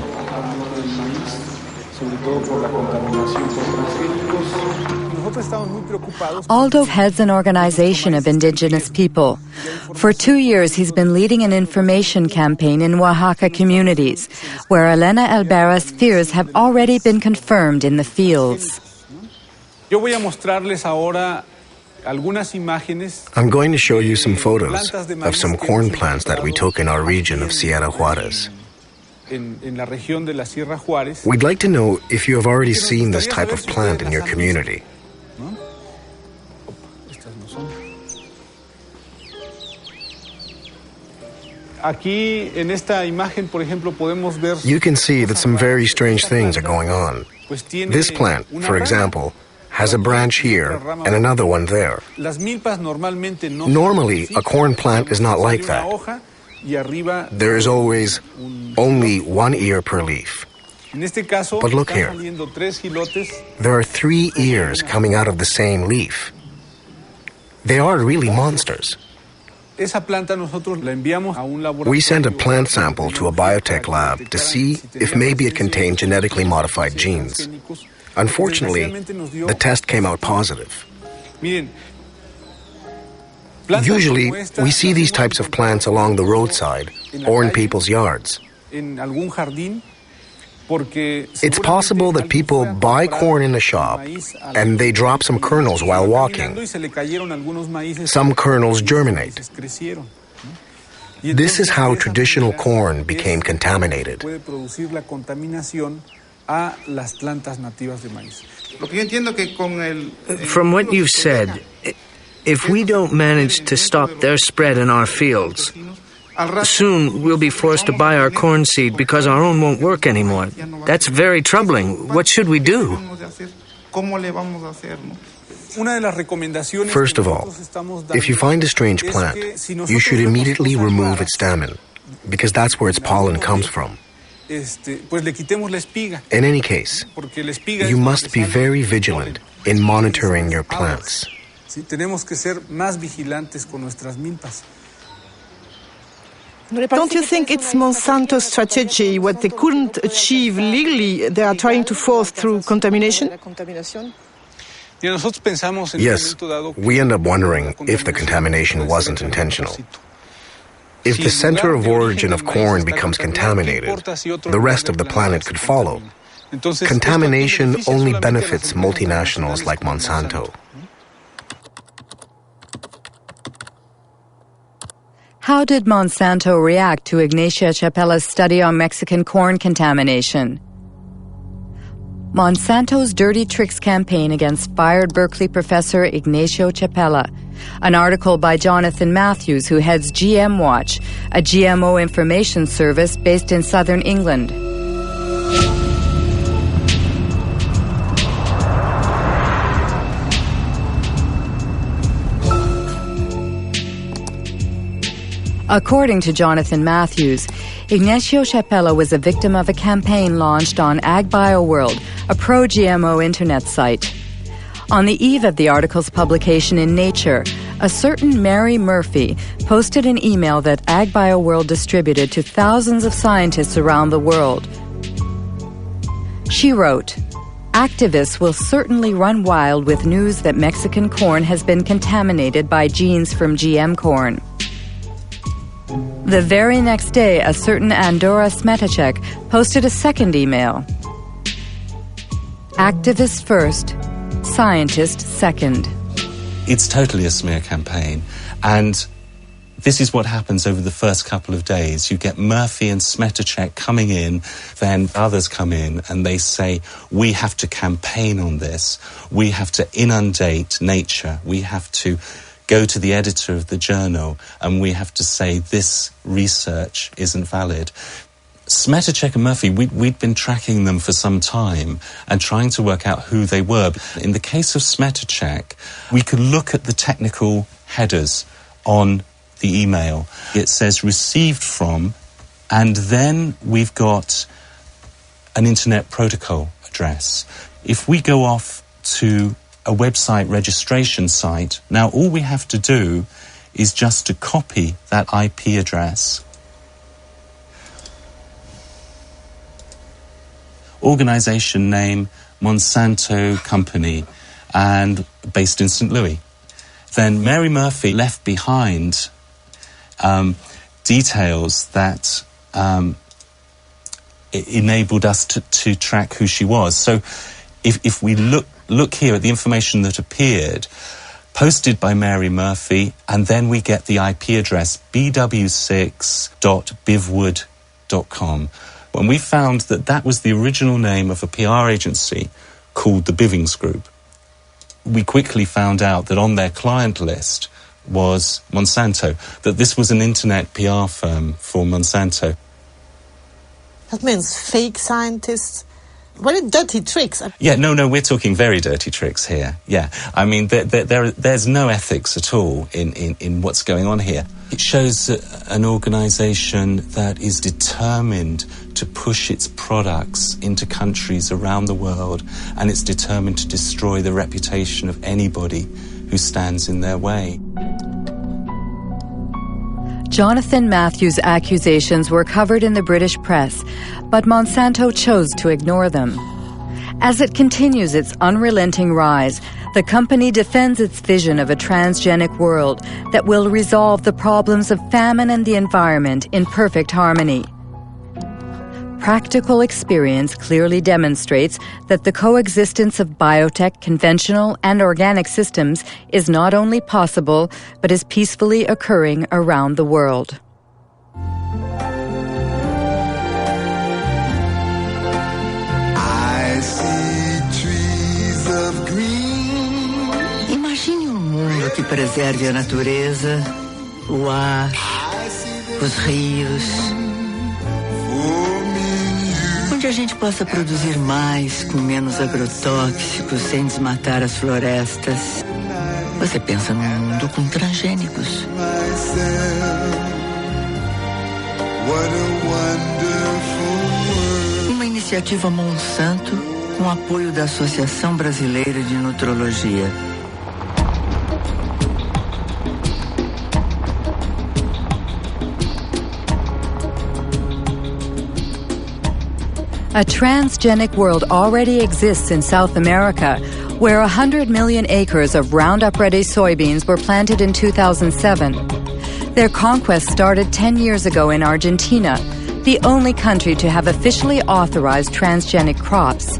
Speaker 4: Aldo heads an organization of indigenous people. For 2 years, he's been leading an information campaign in Oaxaca communities, where Elena Alberas' fears have already been confirmed in the fields.
Speaker 3: I'm going to show you some photos of some corn plants that we took in our region of Sierra Juarez. We'd like to know if you have already seen this type of plant in your community. You can see that some very strange things are going on. This plant, for example, has a branch here and another one there. Normally, a corn plant is not like that. There is always only 1 ear per leaf. But look here. There are 3 ears coming out of the same leaf. They are really monsters. We sent a plant sample to a biotech lab to see if maybe it contained genetically modified genes. Unfortunately, the test came out positive. Usually, we see these types of plants along the roadside or in people's yards. It's possible that people buy corn in the shop and they drop some kernels while walking. Some kernels germinate. This is how traditional corn became contaminated.
Speaker 20: From what you've said, if we don't manage to stop their spread in our fields,
Speaker 2: Soon we'll be forced to buy our corn seed because our own won't work anymore. That's very troubling. What should we do?
Speaker 3: First of all, if you find a strange plant, you should immediately remove its stamen, because that's where its pollen comes from. In any case, you must be very vigilant in monitoring your plants.
Speaker 10: Don't you think it's Monsanto's strategy, what they couldn't achieve legally, they are trying to force through contamination?
Speaker 3: Yes, we end up wondering if the contamination wasn't intentional. If the center of origin of corn becomes contaminated, the rest of the planet could follow. Contamination only benefits multinationals like Monsanto.
Speaker 4: How did Monsanto react to Ignacio Chapella's study on Mexican corn contamination? Monsanto's Dirty Tricks campaign against fired Berkeley professor Ignacio Chapella. An article by Jonathan Matthews, who heads GM Watch, a GMO information service based in southern England. According to Jonathan Matthews, Ignacio Chapella was a victim of a campaign launched on AgBioWorld, a pro-GMO internet site. On the eve of the article's publication in Nature, a certain Marie Murphy posted an email that AgBioWorld distributed to thousands of scientists around the world. She wrote, "Activists will certainly run wild with news that Mexican corn has been contaminated by genes from GM corn." The very next day, a certain Andora Smetacek posted a second email. Activists first, scientist second.
Speaker 17: It's totally a smear campaign, and this is what happens over the first couple of days. You get Murphy and Smetacek coming in, then others come in and they say, we have to campaign on this, we have to inundate Nature, we have to go to the editor of the journal and we have to say this research isn't valid. Smetacek and Murphy, we'd been tracking them for some time and trying to work out who they were. In the case of Smetacek, we could look at the technical headers on the email. It says received from, and then we've got an internet protocol address. If we go off to a website registration site, now all we have to do is just to copy that IP address. Organization name, Monsanto Company, and based in St. Louis. Then Mary Murphy left behind details that enabled us to track who she was. So if we look here at the information that appeared, posted by Mary Murphy, and then we get the IP address, bw6.bivwood.com. And we found that that was the original name of a PR agency called the Bivings Group. We quickly found out that on their client list was Monsanto, that this was an internet PR firm for Monsanto.
Speaker 10: That means fake scientists. Very dirty tricks.
Speaker 17: Yeah, no, we're talking very dirty tricks here. Yeah, I mean, there's no ethics at all in what's going on here. It shows an organisation that is determined to push its products into countries around the world, and it's determined to destroy the reputation of anybody who stands in their way.
Speaker 4: Jonathan Matthews' accusations were covered in the British press, but Monsanto chose to ignore them. As it continues its unrelenting rise, the company defends its vision of a transgenic world that will resolve the problems of famine and the environment in perfect harmony. Practical experience clearly demonstrates that the coexistence of biotech, conventional, and organic systems is not only possible, but is peacefully occurring around the world.
Speaker 20: I see trees of green. Imagine mundo que preserve a natureza, o ar,
Speaker 5: os rios, onde a gente possa produzir mais com menos agrotóxicos, sem desmatar as florestas. Você pensa num mundo com transgênicos. Uma iniciativa Monsanto com apoio da Associação Brasileira de Nutrologia.
Speaker 4: A transgenic world already exists in South America, where 100 million acres of Roundup-ready soybeans were planted in 2007. Their conquest started 10 years ago in Argentina, the only country to have officially authorized transgenic crops.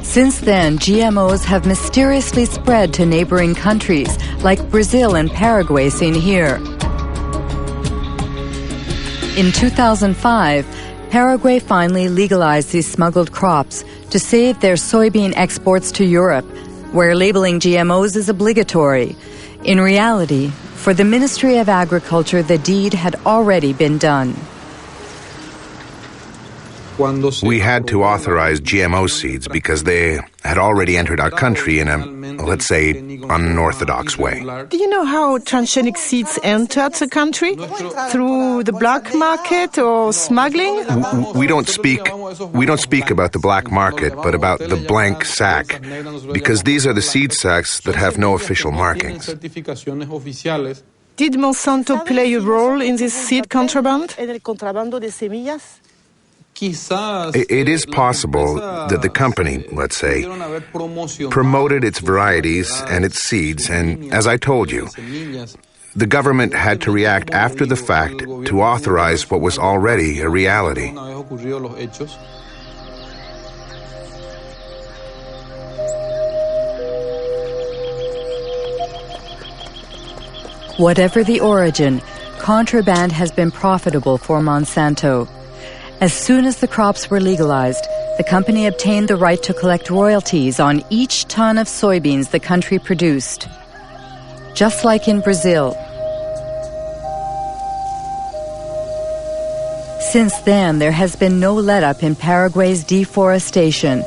Speaker 4: Since then, GMOs have mysteriously spread to neighboring countries like Brazil and Paraguay, seen here. In 2005, Paraguay finally legalized these smuggled crops to save their soybean exports to Europe, where labeling GMOs is obligatory. In reality, for the Ministry of Agriculture, the deed had already been done.
Speaker 3: We had to authorize GMO seeds because they had already entered our country in a, let's say, unorthodox way.
Speaker 10: Do you know how transgenic seeds entered the country? Through the black market or smuggling?
Speaker 3: We don't speak about the black market, but about the blank sack, because these are the seed sacks that have no official markings.
Speaker 10: Did Monsanto play a role in this seed contraband?
Speaker 3: It is possible that the company, let's say, promoted its varieties and its seeds, and as I told you, the government had to react after the fact to authorize what was already a reality.
Speaker 4: Whatever the origin, contraband has been profitable for Monsanto. As soon as the crops were legalized, the company obtained the right to collect royalties on each ton of soybeans the country produced. Just like in Brazil. Since then, there has been no let-up in Paraguay's deforestation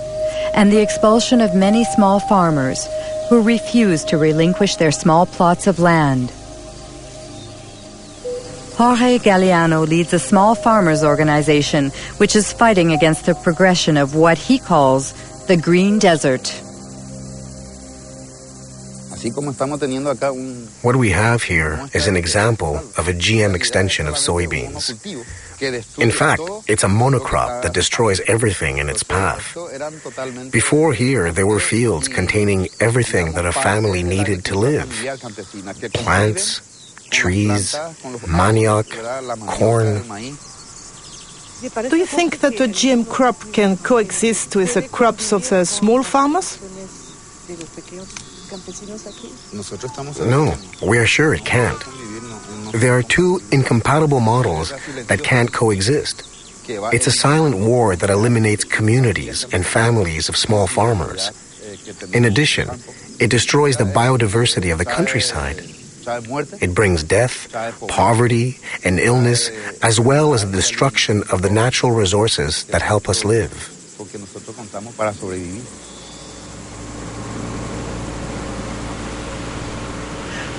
Speaker 4: and the expulsion of many small farmers who refuse to relinquish their small plots of land. Jorge Galeano leads a small farmers organization which is fighting against the progression of what he calls the green desert.
Speaker 3: What we have here is an example of a GM extension of soybeans. In fact, it's a monocrop that destroys everything in its path. Before here, there were fields containing everything that a family needed to live. Plants, trees, manioc, corn.
Speaker 10: Do you think that a GM crop can coexist with the crops of the small farmers?
Speaker 3: No, we are sure it can't. There are two incompatible models that can't coexist. It's a silent war that eliminates communities and families of small farmers. In addition, it destroys the biodiversity of the countryside. It brings death, poverty, and illness, as well as the destruction of the natural resources that help us live.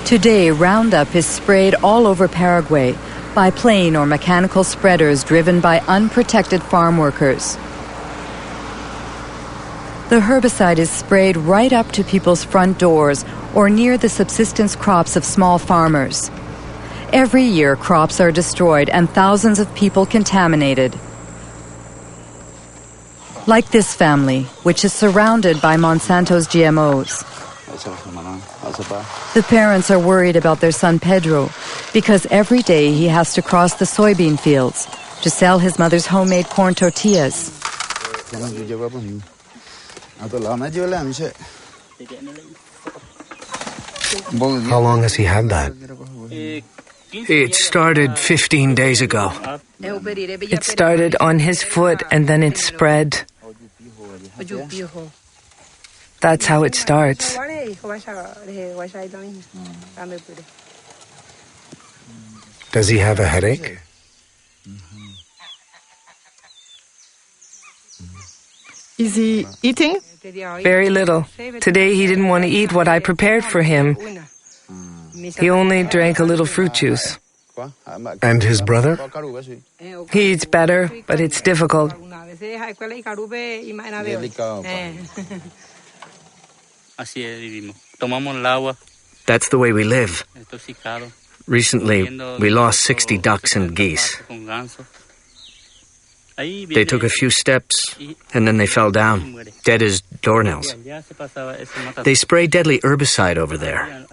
Speaker 4: Today, Roundup is sprayed all over Paraguay by plane or mechanical spreaders driven by unprotected farm workers. The herbicide is sprayed right up to people's front doors or near the subsistence crops of small farmers. Every year, crops are destroyed and thousands of people contaminated. Like this family, which is surrounded by Monsanto's GMOs. The parents are worried about their son Pedro because every day he has to cross the soybean fields to sell his mother's homemade corn tortillas.
Speaker 3: How long has he had that?
Speaker 2: It started 15 days ago.
Speaker 8: It started on his foot and then it spread. That's how it starts.
Speaker 3: Does he have a headache?
Speaker 10: Is he eating?
Speaker 8: Very little. Today he didn't want to eat what I prepared for him. He only drank a little fruit juice.
Speaker 3: And his brother?
Speaker 8: He eats better, but it's difficult.
Speaker 2: That's the way we live. Recently, we lost 60 ducks and geese. They took a few steps, and then they fell down, dead as doornails. They spray deadly herbicide over there.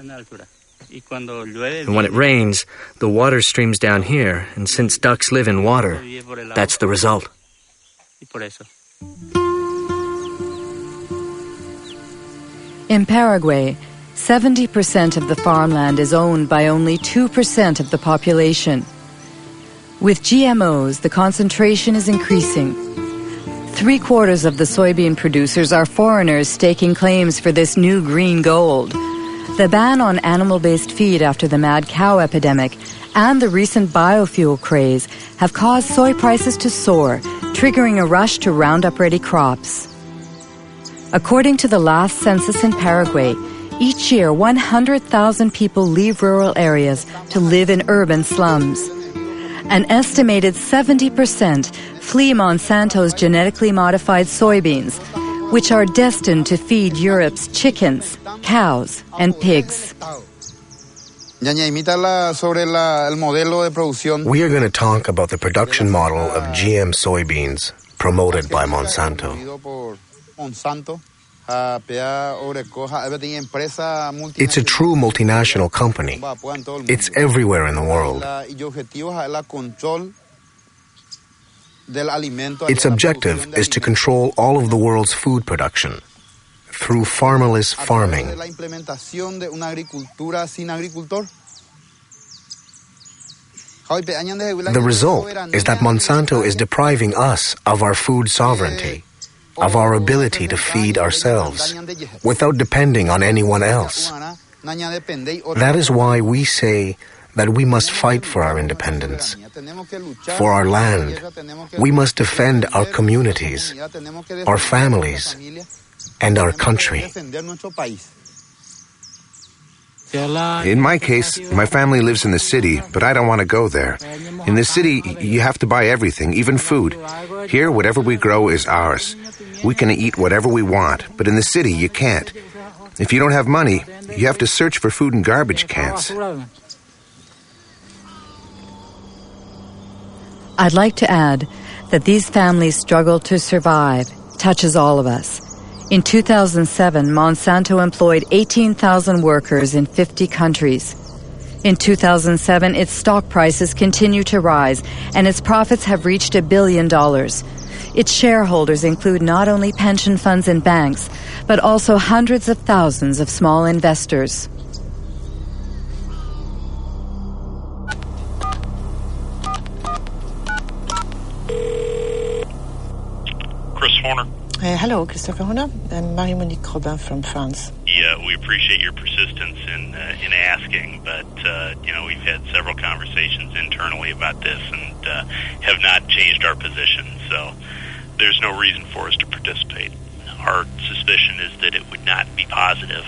Speaker 2: And when it rains, the water streams down here, and since ducks live in water, that's the result.
Speaker 4: In Paraguay, 70% of the farmland is owned by only 2% of the population. With GMOs, the concentration is increasing. 3/4 of the soybean producers are foreigners staking claims for this new green gold. The ban on animal-based feed after the mad cow epidemic and the recent biofuel craze have caused soy prices to soar, triggering a rush to round up ready crops. According to the last census in Paraguay, each year 100,000 people leave rural areas to live in urban slums. An estimated 70% flee Monsanto's genetically modified soybeans, which are destined to feed Europe's chickens, cows, and pigs.
Speaker 3: We are going to talk about the production model of GM soybeans promoted by Monsanto. It's a true multinational company. It's everywhere in the world. Its objective is to control all of the world's food production through farmerless farming. The result is that Monsanto is depriving us of our food sovereignty, of our ability to feed ourselves, without depending on anyone else. That is why we say that we must fight for our independence, for our land. We must defend our communities, our families, and our country.
Speaker 7: In my case, my family lives in the city, but I don't want to go there. In the city, you have to buy everything, even food. Here, whatever we grow is ours. We can eat whatever we want, but in the city, you can't. If you don't have money, you have to search for food in garbage cans.
Speaker 4: I'd like to add that these families' struggle to survive touches all of us. In 2007, Monsanto employed 18,000 workers in 50 countries. In 2007, its stock prices continue to rise, and its profits have reached $1 billion. Its shareholders include not only pension funds and banks, but also hundreds of thousands of small investors.
Speaker 10: Hello, Christopher Horner. I'm Marie Monique Robin from France.
Speaker 9: Yeah, we appreciate your persistence in asking, but we've had several conversations internally about this and have not changed our position. So there's no reason for us to participate. Our suspicion is that it would not be positive.